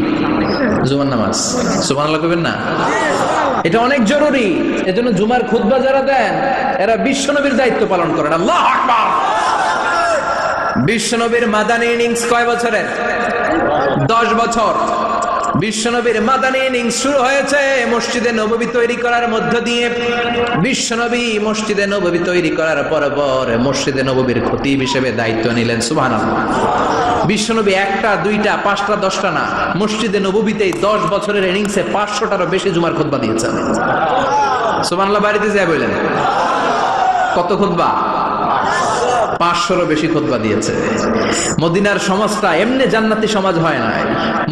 জুমার নামাজ। সুবহানাল্লাহ কইবেন না? এটা অনেক জরুরি। এজন্য জুমার খুতবা যারা দেন এরা বিশ্বনবীর দায়িত্ব পালন করেন। আল্লাহু আকবার। বিশ্বনবীর মাদানী ইনিংস কয় বছরের? 10 বছর। বিশ্বনবীর মাদানী ইনিংস শুরু হয়েছে মসজিদে নববী তৈরি করার মধ্য দিয়ে। বিশ্বনবী মসজিদে নববী তৈরি করার পর মসজিদে নববীর খতিব হিসেবে দায়িত্ব নিলেন। সুবহানাল্লাহ। বিশ্বনবী 1টা 2টা 5টা 10টা না, মসজিদে নববীতেই 10 বছরের ইনিংসে 500টারও বেশি জুমার খুতবা দিয়েছেন। সুবহানাল্লাহ। বাড়িতে যায় বলেন কত খুতবা? 500রও বেশি খুতবা দিয়েছে। মদিনার সমাজটা এমনি জান্নাতি সমাজ হয় না,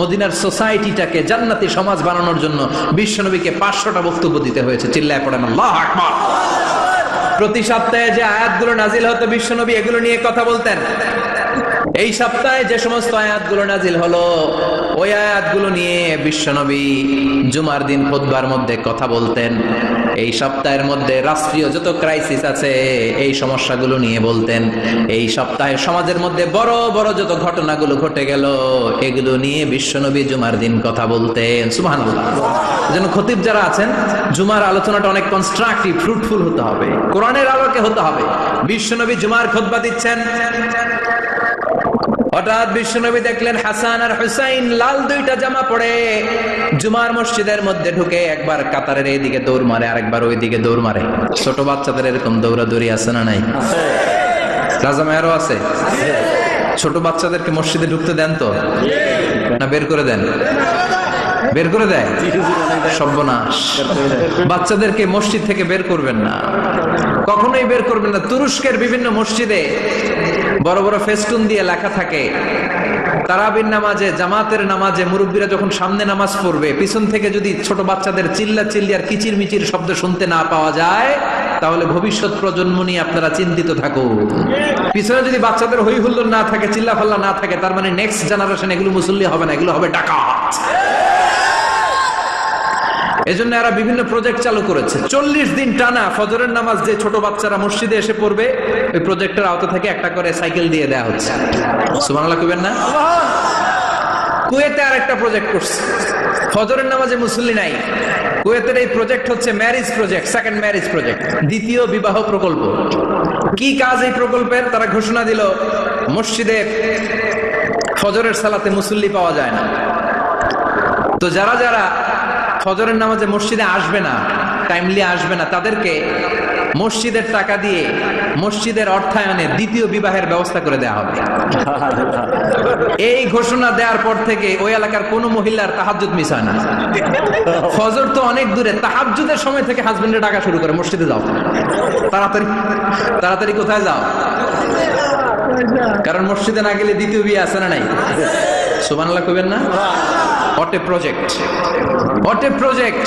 মদিনার সোসাইটিটাকে জান্নাতি সমাজ বানানোর জন্য বিশ্বনবীকে 500টা বক্তব্য দিতে হয়েছে। চিল্লায় পড়েন আল্লাহু আকবার। প্রতি সপ্তাহে যে আয়াতগুলো নাজিল হতো বিশ্বনবী এগুলো নিয়ে কথা বলতেন। এই সপ্তাহে যে সমস্ত আয়াতগুলো নাজিল হলো ওই আয়াতগুলো নিয়ে বিশ্বনবী জুমার দিন খুতবার মধ্যে কথা বলতেন। এই সপ্তাহের মধ্যে রাষ্ট্রীয় যত ক্রাইসিস আছে এই সমস্যাগুলো নিয়ে বলতেন। এই সপ্তাহে সমাজের মধ্যে বড় বড় যত ঘটনাগুলো ঘটে গেল এগুলো নিয়ে বিশ্বনবী জুমার দিন কথা বলতেন। সুবহানাল্লাহ। যেন খতিব যারা আছেন জুমার আলোচনাটা অনেক কনস্ট্রাকটিভ, ফ্রুটফুল হতে হবে, কোরআনের আলোকে হতে হবে। বিশ্বনবী জুমার খুতবা দিচ্ছেন, হঠাৎ বিশ্বনবী দেখলেন হাসান আর হুসাইন লাল 2টা জামা পরে জুমার মসজিদের মধ্যে ঢুকে একবার কাতারের এইদিকে দৌড় মারে, আরেকবার ওইদিকে দৌড় মারে। ছোট বাচ্চাদের এরকম দৌড়াদৌড়ি আছে না নাই? রাজা মেয়ারও আছে। ছোট বাচ্চাদেরকে মসজিদে ঢুকতে দেন তো না বের করে দেন? বের করে দেয়। সর্বনাশ। বাচ্চাদেরকে মসজিদ থেকে বের করবেন না, কখনোই বের করবেন না। তুরস্কের বিভিন্ন মসজিদে বড় বড় ফেস্টুন দিয়ে লেখা থাকে তারাবির নামাজে, জামাতের নামাজে মুরব্বীরা যখন সামনে নামাজ পড়বে পিছন থেকে যদি ছোট বাচ্চাদের চিল্লা চিল্লি আর কিচির মিচির শব্দ শুনতে না পাওয়া যায় তাহলে ভবিষ্যৎ প্রজন্ম নিয়ে আপনারা চিন্তিত থাকুন। পিছনে যদি বাচ্চাদের হই হুল্লোড় না থাকে, চিল্লা ফাল্লা না থাকে, তার মানে নেক্সট জেনারেশন এগুলো মুসল্লি হবে না, এগুলো হবে ডাকাত। এজন্য এরা বিভিন্ন প্রজেক্ট চালু করেছে। 40 দিন টানা ফজরের নামাজ যে ছোট বাচ্চারা মসজিদে এসে পড়বে ওই প্রজেক্টের আওতা থেকে একটা করে সাইকেল দিয়ে দেয়া হচ্ছে। সুবহানাল্লাহ কইবেন না? কুয়েতে আর একটা প্রজেক্ট করছে, ফজরের নামাজে মুসল্লি নাই। কুয়েতের এই প্রজেক্ট হচ্ছে marriage project, second marriage project, দ্বিতীয় বিবাহ প্রকল্প। কি কাজ এই প্রকল্পের? তারা ঘোষণা দিল মসজিদে ফজরের সালাতে মুসল্লি পাওয়া যায় না, তো যারা যারা ফজরের নামাজে মসজিদে আসবে না, টাইমলি আসবে না, তাদেরকে মসজিদের টাকা দিয়ে মসজিদের অর্থায়নে দ্বিতীয় বিবাহের ব্যবস্থা করে দেওয়া হবে। এই ঘোষণা দেওয়ার পর থেকে ওই এলাকার কোন মহিলার তাহাজ্জুদ মিস হয় না। ফজর তো অনেক দূরে, তাহাজ্জুদের সময় থেকে হাজবেন্ডের ডাকা শুরু করে, মসজিদে যাও, তাড়াতাড়ি তাড়াতাড়ি কোথায় যাও, কারণ মসজিদে না গেলে দ্বিতীয় বিয়ে আছে না নাই? সুবহানাল্লাহ কইবেন না? What a project! What a project!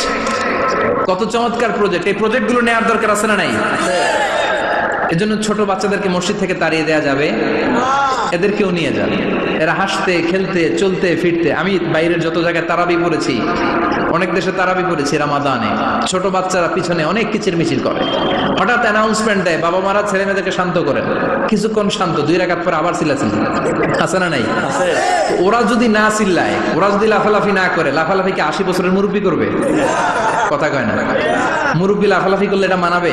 কত চমৎকার প্রজেক্ট! এই প্রজেক্ট গুলো নেওয়ার দরকার আছে না নাই? এজন্য ছোট বাচ্চাদেরকে মসজিদ থেকে তাড়িয়ে দেওয়া যাবে, এদেরকেও নিয়ে যাবে। এরা হাসতে খেলতে চলতে ফিরতে, আমি বাইরের যত জায়গায় তারাবি পড়েছি, অনেক দেশে তারাবি পড়েছি রামাদানে, ছোট বাচ্চারা পিছনে অনেক কিচির মিছিল করে, হঠাৎ অ্যানাউন্সমেন্ট দেয় বাবা মারা ছেলে মেয়েদেরকে শান্ত করেন, কিছুক্ষণ শান্ত, 2 রাকাত পরে আবার চিল্লাচিল্লি, আছে না নাই? ওরা যদি না চিল্লায়, ওরা যদি লাফালাফি না করে, লাফালাফি কি 80 বছরের মুরব্বি করবে? কথা কয় না, মুরব্বি লাফালাফি করলে এটা মানাবে?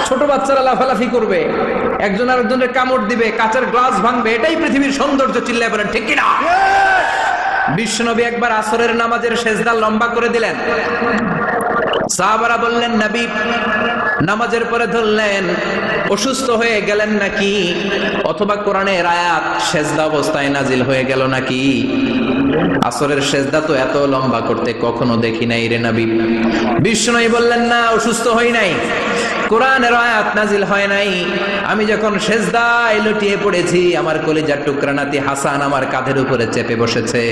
ছোট বাচ্চারা লাফালাফি করবে, একজন আরেকজনের কামড় দিবে, কাঁচের গ্লাস ভাঙবে, এটাই পৃথিবীর সৌন্দর্য। চিল্লায় বলেন ঠিক কিনা? বিশ্বনবী একবার আসরের নামাজের সেজদা লম্বা করে দিলেন, সাহাবারা বললেন নবী নামাজের পরে ধরলেন, অসুস্থ হয়ে গেলেন নাকি, অথবা কোরআনের আয়াত সেজদা অবস্থায় নাজিল হয়ে গেল নাকি? আসরের সেজদা তো এত লম্বা করতে কখনো দেখি নাই রে নবী। বিশ্বনবী বললেন না, অসুস্থ হই নাই, কোরআনের আয়াত নাজিল হয় নাই, আমি যখন সেজদায় লুটিয়ে পড়েছি, আমার কলিজার টুকরা নাতি হাসান আমার কাঁধের উপরে চেপে বসেছে,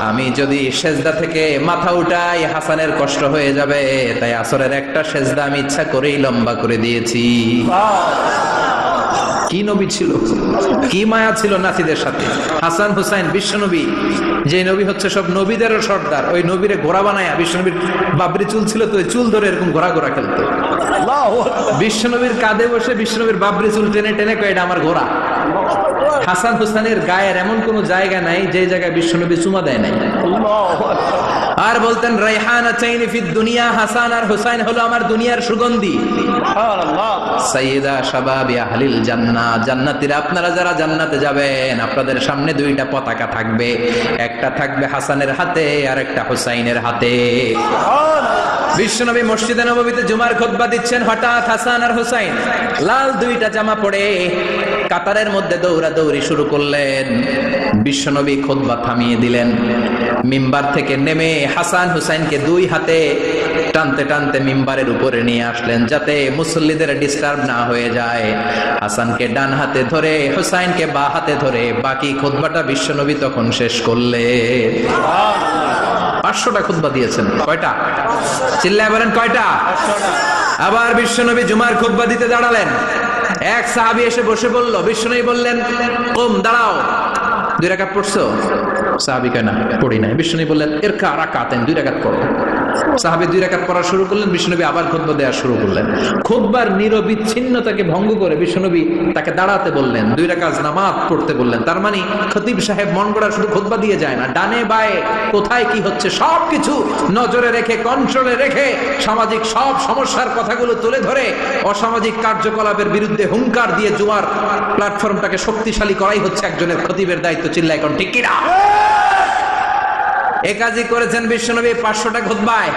আমি যদি সেজদা থেকে মাথা উঠাই হাসানের কষ্ট হয়ে যাবে, তাই আসরের একটা সেজদা আমি ইচ্ছা করেই লম্বা করে দিয়েছি। কি নবী ছিল, কি মায়া ছিল নাতিদের সাথে। হাসান হুসাইন বিশ্বনবী, যে নবী হচ্ছে সব নবীদেরও সর্দার, ওই নবীরে ঘোড়া বানায়া, বিশ্বনবীর বাবরি চুল ছিল তো, ওই চুল ধরে এরকম ঘোড়া ঘোড়া খেলতো, বিশ্বনবীর কাঁধে বসে বিশ্বনবীর বাবরি চুল টেনে টেনে কয় এটা আমার ঘোড়া। হাসান হুসাইনের গায়ের এমন কোন জায়গা নাই যে জায়গায় বিশ্বনবী চুমা দেয় নাই। আর বলতেন রাইহানাতাইনি ফিদ দুনিয়া, হাসান আর হুসাইন হলো আমার দুনিয়ার সুগন্ধি। সুবহানাল্লাহ। সাইয়্যিদা শাবাবি আহলিল জান্নাহ, জান্নাতীরা আপনারা যারা জান্নাতে যাবেন, আপনাদের সামনে 2টা পতাকা থাকবে, একটা থাকবে হাসানের হাতে আর একটা হুসাইনের হাতে। সুবহানাল্লাহ। বিশ্বনবী মসজিদে নববীতে জুমার খুতবা দিচ্ছেন, হঠাৎ হাসান আর হুসাইন লাল 2টা জামা পরে কাতারের মধ্যে দৌড়াদৌড়ি শুরু করলেন। বিশ্বনবী খুতবা থামিয়ে দিলেন, মিম্বার থেকে নেমে হাসান হুসাইনকে 2 হাতে টানতে টানতে মিম্বারের উপরে নিয়ে আসলেন, যাতে মুসল্লিদের ডিস্টার্ব না হয়ে যায়। হাসানকে ডান হাতে ধরে, হুসাইনকে বাঁ হাতে ধরে বাকি খুতবাটা বিশ্বনবী তখন শেষ করলেন। 500টা খুতবা দিয়েছেন। কয়টা? চিল্লায় বলেন কয়টা? আবার বিশ্বনবী জুমার খুতবা দিতে দাঁড়ালেন, এক সাহাবী এসে বসে বলল, বিশ্বনবী বললেন কুম, দাঁড়াও, 2 রাকাত পড়ছো? সাহাবী কয় না, পড়ি নাই। বিশ্বনবী বললেন ইরকা রাকাতান, 2 রাকাত পড়ো। সাহাবী 2 রাকাত পড়া শুরু করলেন, বিশ্বনবী আবার খুতবা দেওয়া শুরু করলেন। খুতবার নিরবিচ্ছিন্নতাকে ভঙ্গ করে বিশ্বনবী তাকে দাঁড়াতে বললেন, 2 রাকাত নামাজ পড়তে বললেন। তার মানে খতিব সাহেব মন গড়া শুধু খুতবা দিয়ে যায় না, ডানে বায়ে কোথায় কি হচ্ছে সবকিছু নজরে রেখে, কন্ট্রোলে রেখে, সামাজিক সব সমস্যার কথাগুলো তুলে ধরে অসামাজিক কার্যকলাপের বিরুদ্ধে হুঙ্কার দিয়ে জুমার প্ল্যাটফর্মটাকে শক্তিশালী করাই হচ্ছে একজনের খতিবের দায়িত্ব। চিল্লায় এখন ঠিক কিনা? এই কাজই করেছেন বিশ্বনবী 500টা খুতবায়।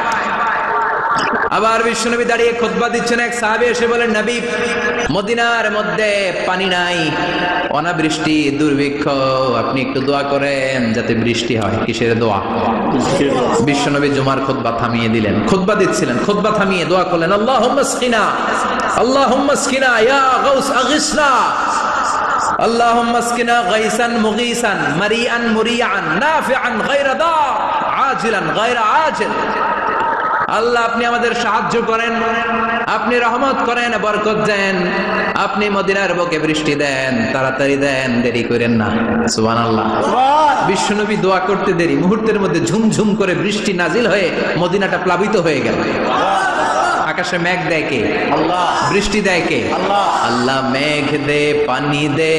আবার বিশ্বনবী দাঁড়িয়ে খুতবা দিচ্ছেন, এক সাহাবী এসে বলেন, নবী মদিনার মধ্যে পানি নাই, অনাবৃষ্টি, দুর্ভিক্ষ, আপনি একটু দোয়া করেন যাতে বৃষ্টি হয়। কিসের দোয়া? বিশ্বনবী জুমার খুতবা থামিয়ে দিলেন, খুতবা দিচ্ছিলেন, খুতবা থামিয়ে দোয়া করলেন, আল্লাহুম্মা আসকিনা, আল্লাহুম্মা আসকিনা ইয়া গাউস আগিসনা, আল্লাহুম্মা আসকিনা গাইসান মুগীসান মারিআন মুরিআন নাফিআন গায়রা দার আজিলান গায়রা আজিল। আল্লাহ আপনি আমাদের সাহায্য করেন, আপনি রহমত করেন, বরকত দেন, আপনি মদিনার বুকে বৃষ্টি দেন, তাড়াতাড়ি দেন, দেরি করেন না। সুবহানাল্লাহ। বিশ্বনবী দোয়া করতে দেরি, মুহূর্তের মধ্যে ঝুমঝুম করে বৃষ্টি নাজিল হয়ে মদিনাটা প্লাবিত হয়ে গেল। আকাশে মেঘ দেয় কে? আল্লাহ। বৃষ্টি দেয় কে? আল্লাহ। আল্লাহ মেঘ দে পানি দে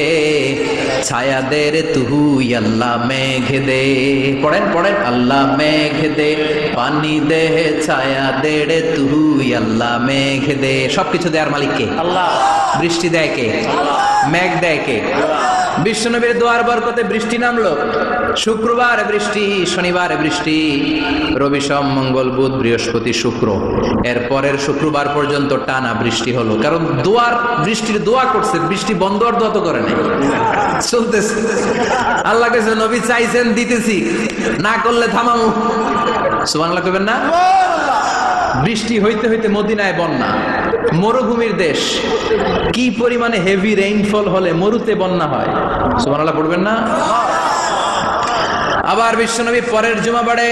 ছায়া দে রে তুই আল্লাহ মেঘ দে। পড়েন পড়েন, আল্লাহ মেঘ দে পানি দে ছায়া দে রে তুই আল্লাহ মেঘ দে। সবকিছু দেয়ার মালিক কে? আল্লাহ। বৃষ্টি দেয় কে? আল্লাহ। মেঘ দেয় কে? বিশ্বনবীর দোয়ার বরকতে বৃষ্টি নামলো। শুক্রবার বৃষ্টি, শনিবার বৃষ্টি, রবি সোম মঙ্গল বুধ বৃহস্পতি শুক্র, এর পরের শুক্রবার পর্যন্ত টানা বৃষ্টি হলো। কারণ দোয়ার বৃষ্টির দোয়া করছে, বৃষ্টি বন্ধ আর দোয়া তো করে নাই, চলতেছে। আল্লাহ কাছে নবী চাইছেন দিতেছি, না করলে থামামু। সুবহানাল্লাহ কইবেন না? বৃষ্টি হইতে হইতে মদিনায় বন্যা। মরুভূমির দেশ, কি পরিমাণে হেভি রেইনফল হলে মরুতে বন্যা হয়। সুবহানাল্লাহ পড়বেন না? আবার বিশ্বনবী পরের জুমাবারে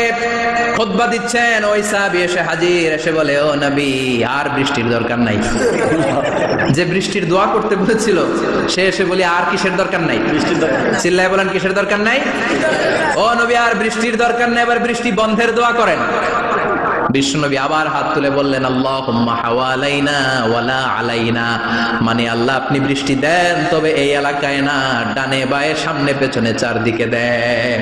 খুতবা দিচ্ছেন, ওই সাহাবী এসে হাজির, এসে বলে, ও নবী আর বৃষ্টির দরকার নাই। যে বৃষ্টির দোয়া করতে বলেছিল সে এসে বলি আর কিসের দরকার নাই? চিল্লায় বলেন কিসের দরকার নাই? ও নবী আর বৃষ্টির দরকার নাই, এবার বৃষ্টি বন্ধের দোয়া করেন। বিশ্বনবী আবার হাত তুলে বললেন, আল্লাহুম্মা হাওয়ালাইনা ওয়ালা আলাইনা, মানে আল্লাহ আপনি বৃষ্টি দেন তবে এই এলাকায় না, ডানে বায়ে সামনে পেছনে চারদিকে দেন।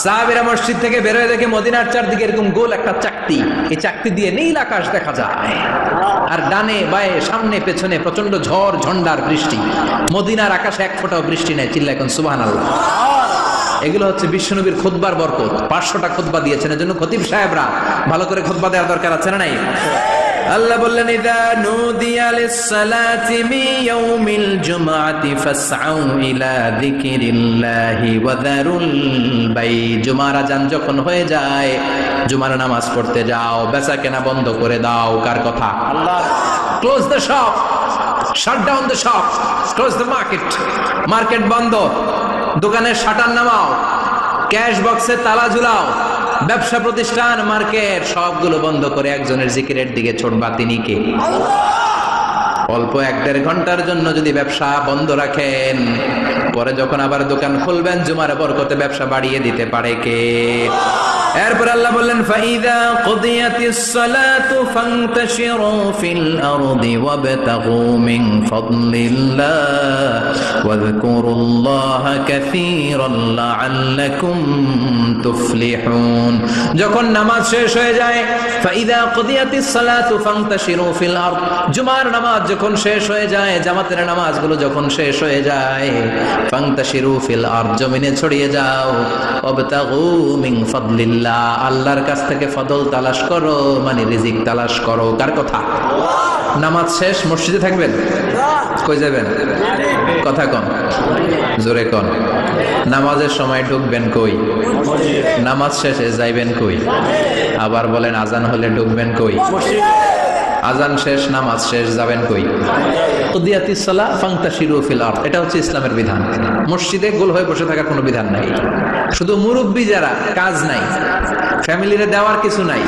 সাহাবীরা মসজিদ থেকে বের হয়ে দেখে মদিনার চারদিকে এরকম গোল একটা চাকতি, এই চাকতি দিয়ে নীল আকাশ দেখা যায়, আর ডানে বায়ে সামনে পেছনে প্রচন্ড ঝড় ঝন্ডার বৃষ্টি। মদিনার আকাশে এক ফোঁটাও বৃষ্টি নেই। চিল্লা এখন সুবহানাল্লাহ। এগুলো হচ্ছে বিশ্বনবীর খুতবার বরকত। 500টা খুতবা দিয়েছেন, এজন্য খতিব সাহেবরা ভালো করে খুতবা দেওয়ার দরকার আছে না নাই? আল্লাহ বললেন, ইযা নুদিয়া লিস-সালাতি মিন ইয়াউমিল জুমআতি ফাসআউ ইলা যিকিরিল্লাহি ওয়া যারুল বাই। জুমার আযান যখন হয়ে যায়, জুমার নামাজ পড়তে যাও, বেচাকেনা বন্ধ করে দাও। কার কথা? আল্লাহ। Close the shop, shut down the shop, close the market. Market বন্ধ, দোকানের শাটার নামাও, ক্যাশ বক্সে তালা ঝুলাও, ব্যবসা প্রতিষ্ঠান মার্কেট সবগুলো বন্ধ করে একজনের জিকিরের দিকে ছোটবা। তিনি কে? অল্প 1-1.5 ঘন্টার জন্য যদি ব্যবসা বন্ধ রাখেন, পরে যখন আবার দোকান খুলবেন জুমার বরকতে ব্যবসা বাড়িয়ে দিতে পারে কে? এরপর আল্লাহ বললেন, ফাইদা কুদিয়াতিস সালাতু ফান্তাশিরু ফিল আরদি ওয়াবতাগু মিন ফাদলিল্লাহ ওয়াযকুরুল্লাহা কাসীরান লাআল্লাকুম তুফলিহুন। যখন নামাজ শেষ হয়ে যায়, ফাইদা কুদিয়াতিস সালাতু ফান্তাশিরু ফিল আরদ, জুমার নামাজ যখন শেষ হয়ে যায়, জামাতের নামাজগুলো যখন শেষ হয়ে যায়, ফান্তাশিরু ফিল আরদ, জমিনে ছড়িয়ে যাও, ওয়াবতাগু মিন ফাদলিল্লাহ, আল্লাহর কাছ থেকে ফদল তালাশ করো, মানে রিজিক তালাশ করো। কার কথা? নামাজ শেষ মসজিদে থাকবেন? কই যাবেন? কথা কন, জোরে কন। নামাজের সময় ঢুকবেন কই? নামাজ শেষে যাইবেন কই? আবার বলেন, আজান হলে ঢুকবেন কই? আজান শেষ, নামাজ শেষ, যাবেন কই? কুদিয়াতিস সালাহ ফান্তাশিরু ফিল আরদ, এটা হচ্ছে ইসলামের বিধান। মসজিদে গোল হয়ে বসে থাকার কোনো বিধান নাই। শুধু মুরব্বী যারা, কাজ নাই, ফ্যামিলিরে দেওয়ার কিছু নাই,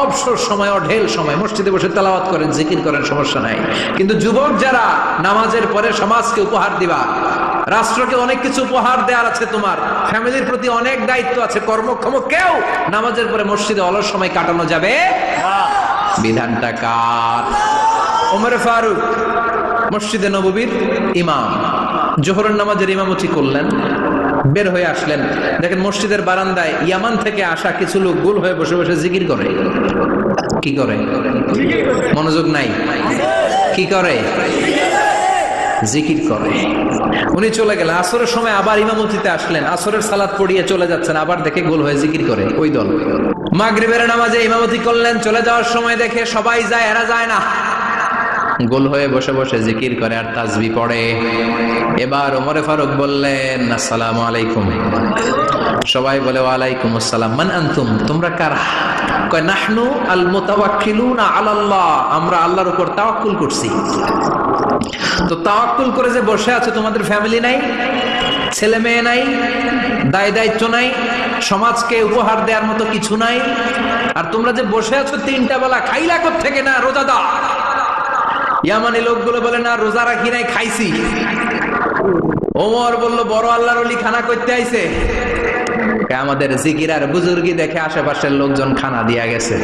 অবসর সময় অঢেল সময় মসজিদে বসে তেলাওয়াত করেন, জিকির করেন, সমস্যা নাই। কিন্তু যুবক যারা, নামাজের পরে সমাজকে উপহার দিবা, রাষ্ট্রকে অনেক কিছু উপহার দেওয়ার আছে, তোমার ফ্যামিলির প্রতি অনেক দায়িত্ব আছে, কর্মক্ষম কেউ নামাজের পরে মসজিদে অলস সময় কাটানো যাবে না। বিধানটা কার? ওমর ফারুক মসজিদে নববীর ইমাম, জোহরের নামাজের ইমামতি করলেন, বের হয়ে আসলেন, দেখেন মসজিদের বারান্দায় ইয়ামান থেকে আসা কিছু লোক গোল হয়ে বসে বসে জিকির করে। কি করে? মনোযোগ নাই। কি করে? জিকির করে। উনি চলে গেলেন, আসরের সময় আবার ইমামতিতে আসলেন, আসরের সালাত পড়িয়ে চলে যাচ্ছেন, আবার দেখে গোল হয়ে জিকির করে ওই দল। মাগরিবের নামাজে ইমামতি করলেন, চলে যাওয়ার সময় দেখে সবাই যায়, এরা যায় না, গোল হয়ে বসে বসে জিকির করে আর তাসবিহ পড়ে। এবার ওমর ফারুক বললেন, আসসালামু আলাইকুম। সবাই বলে, ওয়ালাইকুম আসসালাম। মান আনতুম, তোমরা কারা? কয়, নাহনু আল মুতাওয়াক্কিলুনা আলাল্লাহ, আমরা আল্লাহর উপর তাওয়াক্কুল করছি। তো তাওয়াক্কুল করে যে বসে আছে, তোমাদের ফ্যামিলি নাই, ছেলে মেয়ে নাই, দায় দায়িত্ব নাই, সমাজকে উপহার দেওয়ার মতো কিছু নাই, আর তোমরা যে বসে আছো 3টা বেলা খাইলা কোত্থেকে? না, রোজা দাও। ইয়ামানি লোকগুলো বলে, না রোজা রাখি নাই, খাইছি। ওমর বলল, বড় আল্লাহর ওলি খানা করতে আইছে, আমাদের জিকির আর বুজুর্গি দেখে আশেপাশের লোকজন খানা দিয়া গেছে।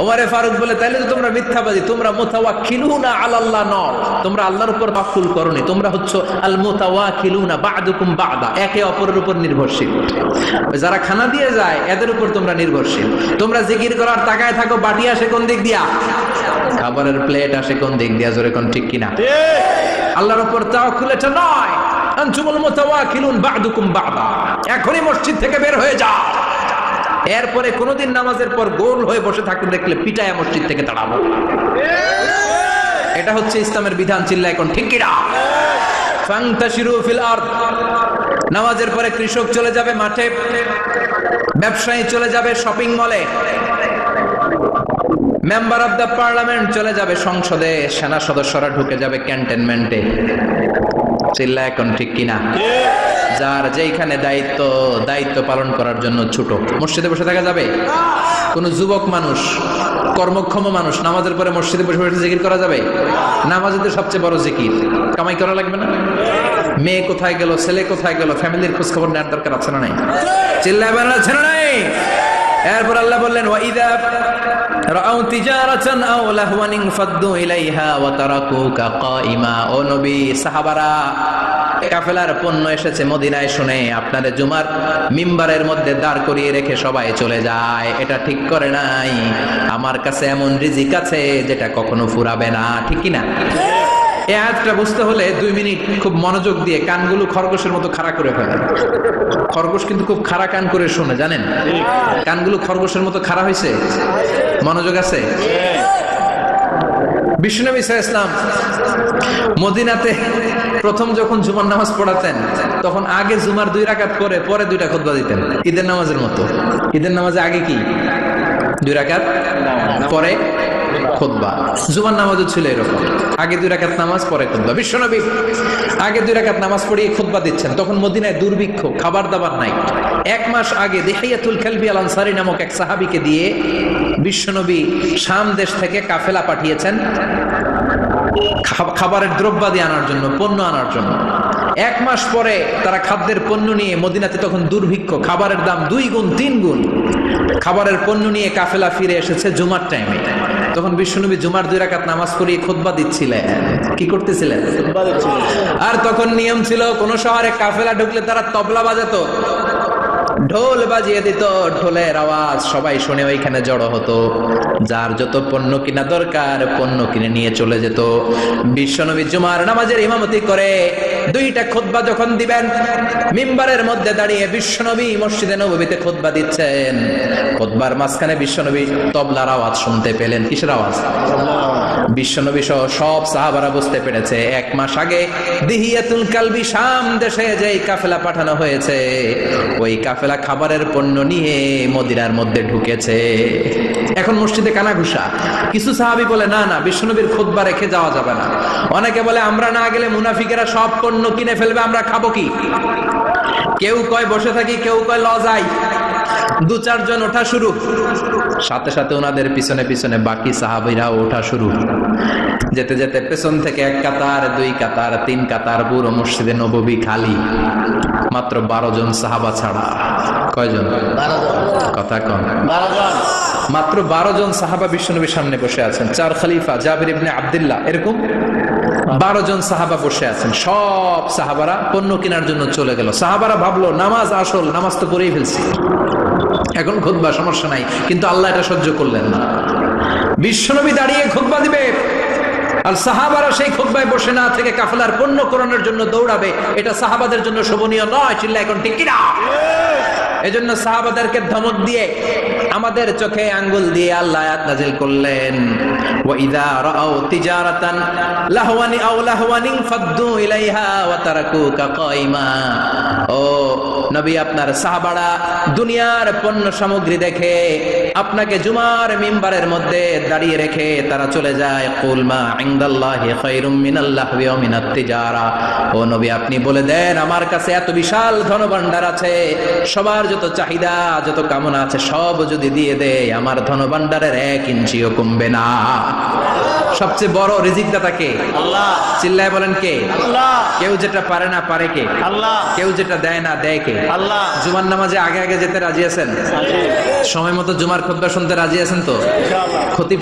ওমরে ফারুক বলে, তাইলে তো তোমরা মিথ্যাবাদী, তোমরা মুতাওয়াক্কিলুনা আলাল্লাহ নও, তোমরা আল্লাহর উপর তাওয়াক্কুল করনি, তোমরা হচ্ছে আল মুতাওয়াক্কিলুনা বা'দুকুম বা'দা, একে অপরের উপর নির্ভরশীল। যারা খানা দিয়ে যায় এদের উপর তোমরা নির্ভরশীল। তোমরা জিকির করার তাকায় থাকো, বাটি আসে কোন দিক দিয়া, খাবারের প্লেট আসে কোন দিক দিয়া, জোরে কোন ঠিক কিনা? আল্লাহর উপর তাওয়াক্কুল এটা নয়। আনতুমুল মুতাওয়াক্কিলুন বা'দুকুম বা'দা, এখনই মসজিদ থেকে বের হয়ে যাও। এরপরে কোনদিন নামাজের পর গোল হয়ে বসে থাকতে দেখলে পিটায়া মসজিদ থেকে তাড়াবো। এটা হচ্ছে ইসলামের বিধান। চিল্লা এখন ঠিক কিনা? ফান্তাশিরু ফিল আরদ, নামাজের পরে কৃষক চলে যাবে মাঠে, ব্যবসায়ী চলে যাবে শপিং মলে, মেম্বার অফ দ্য পার্লামেন্ট চলে যাবে সংসদে, সেনা সদস্যরা ঢুকে যাবে ক্যান্টনমেন্টে। চিল্লা এখন ঠিক কিনা? যার যেখানে দায়িত্ব পালন করার জন্য ছুট। মসজিদে বসে থাকা যাবে? কোন যুবক মানুষ, কর্মক্ষম মানুষ নামাজের পরে মসজিদে বসে বসে জিকির করা যাবে? নামাজের সবচেয়ে বড় জিকির। কামাই করা লাগবে না? মেয়ে কোথায় গেল, ছেলে কোথায় গেল, ফ্যামিলির খোঁজ খবর নেওয়ার দরকার আছে না নাই? চিল্লায় বানানো আছে না নাই? এরপর আল্লাহ বললেন, ওয়াইদা রাআউ তিজারাতান আও লাহওয়ান ফাদ্দু ইলাইহা ওয়া তারাকুকা কাইমা। ও নবী, সাহাবারা কাফেলার পণ্য এসেছে মদিনায় শুনে আপনাদের জুমার মিম্বারের মধ্যে দাঁড় করিয়ে রেখে সবাই চলে যায়, এটা ঠিক করে নাই। আমার কাছে এমন রিজিক আছে যেটা কখনো ফুরাবে না, ঠিক কি না? এই আয়াতটা বুঝতে হলে 2 মিনিট খুব মনোযোগ দিয়ে কানগুলো খরগোশের মতো খাড়া করে ফেলেন। খরগোশ কিন্তু খুব খাড়া কান করে শোনে, জানেন? কানগুলো খরগোশের মতো খাড়া হয়েছে। মনোযোগ আছে? বিশ্বনবী সাল্লাল্লাহু আলাইহি ওয়াসাল্লাম মদিনাতে প্রথম যখন জুমার নামাজ পড়াতেন তখন আগে জুমার 2 রাকাত পরে 2টা খুতবা দিতেন, ঈদের নামাজের মতো। ঈদের নামাজে আগে কি 2 রাকাত, পরে খুতবা। জুমার নামাজও ছিল এরকম, আগে 2 রাকাত নামাজ পরে খুতবা। বিশ্বনবী আগে 2 রাকাত নামাজ পড়িয়ে খুতবা দিচ্ছেন, তখন মদিনায় দুর্ভিক্ষ, খাবার দাবার নাই। 1 মাস আগে দিহিয়াতুল কালবি আল আনসারী নামক এক সাহাবীকে দিয়ে বিশ্বনবী শাম দেশ থেকে কাফেলা পাঠিয়েছেন খাবারের দ্রব্যাদি আনার জন্য, পণ্য আনার জন্য। 1 মাস পরে তারা খাদ্যের পণ্য নিয়ে, মদিনাতে তখন দুর্ভিক্ষ, খাবারের দাম 2 গুণ 3 গুণ, খাবারের পণ্য নিয়ে কাফেলা ফিরে এসেছে জুমার টাইমে। তখন বিশ্বনবী জুমার 2 রাকাত নামাজ পড়িয়ে খুতবা দিচ্ছিলেন। কি করতেছিলেন? আর তখন নিয়ম ছিল, কোন শহরে কাফেলা ঢুকলে তারা তবলা বাজাতো, ঢোল বাজিয়ে দিত, ঢোলের আওয়াজ সবাই শুনে ওইখানে জড়ো হতো। যার যত পণ্য কিনা দরকার পণ্য কিনে নিয়ে চলে যেত। বিশ্বনবী জুমার নামাজের ইমামতি করে 2টা খুতবা যখন দিবেন, মিম্বারের মধ্যে দাঁড়িয়ে বিশ্বনবী মসজিদে নববীতে খুতবা দিচ্ছেন। খুতবার মাঝখানে বিশ্বনবী তবলার আওয়াজ শুনতে পেলেন। কিসের আওয়াজ? বিশ্বনবী সহ সব সাহাবারা বুঝতে পেরেছে 1 মাস আগে দিহিয়াতুল কালবি শাম দেশে যেই কাফেলা পাঠানো হয়েছে, ওই কাফেলা খাবারের পণ্য নিয়ে মদিনার মধ্যে ঢুকেছে। এখন মসজিদে কানাঘুষা। কিছু সাহাবী বলে, না না, বিশ্বনবীর খুতবা রেখে যাওয়া যাবে না। অনেকে বলে, আমরা না গেলে মুনাফিকেরা সব পণ্য কিনে ফেলবে, আমরা খাবো কি? কেউ কয় বসে থাকি, কেউ কয় লজাই। 2-4 জন ওঠা শুরু, সাথে সাথে ওনাদের পিছনে পিছনে বাকি সাহাবীরা ওঠা শুরু। যেতে যেতে পেছন থেকে 1 কাতার, 2 কাতার, 3 কাতার, পুরো মসজিদে নববী খালি, মাত্র 12 জন সাহাবা ছাড়া। কয়জন? 12 জন। কথা কম। 12 জন। মাত্র 12 জন সাহাবা বিশ্বনবীর সামনে বসে আছেন। 4 খলিফা, জাবির ইবনে আব্দুল্লাহ, এরকম 12 জন সাহাবা বসে আছেন। সব সাহাবারা পণ্য কেনার জন্য চলে গেল। সাহাবারা ভাবলো নামাজ আসল, নামাজ তো পড়েই ফেলছি, এখন খুতবা সমস্যা নাই। কিন্তু আল্লাহ এটা সহ্য করলেন না। বিশ্বনবী দাঁড়িয়ে খুতবা দিবে আর সাহাবারা সেই খুতবায় বসে না থেকে কাফেলার পণ্য কোরআনের জন্য দৌড়াবে, এটা সাহাবাদের জন্য শোভনীয় নয়। চিল্লা এখন ঠিক কিনা? এজন্য সাহাবাদেরকে ধমক দিয়ে, আমাদের চোখে আঙ্গুল দিয়ে আল্লাহ আয়াত নাযিল করলেন, ওয়া ইযা রাআউ তিজারাতান লাহওয়ানি আও লাহওয়ানিন ফাদ্দু ইলাইহা ওয়া তারাকুকা কাইমা। ও নবী, আপনার সাহাবারা দুনিয়ার পণ্য সামগ্রী দেখে আপনাকে জুমার মিম্বারের মধ্যে দাঁড়িয়ে রেখে তারা চলে যায়। কুল মা ইনদাল্লাহি খায়রুম মিনাল লাহওয়ি ওয়া মিনাত তিজারা। ও নবী, আপনি বলে দেন আমার কাছে এত বিশাল ধনভাণ্ডার আছে, সবার যত চাহিদা যত কামনা আছে সব যদি দিয়ে দেয় আমার ধনভাণ্ডারের 1 ইঞ্চিও কমবে না। সবচেয়ে বড় রিজিক দাতা কে? আল্লাহ। চিল্লায় বলেন কে? আল্লাহ। কেউ যেটা পারে না পারে কে? আল্লাহ। কেউ যেটা দেয় না দেয় কে? আল্লাহ। জুমার নামাজে আগে আগে যেতে রাজি আছেন? সময় মতো জুমার খুতবা শুনতে রাজি আছেন তো? ইনশাআল্লাহ। খতিব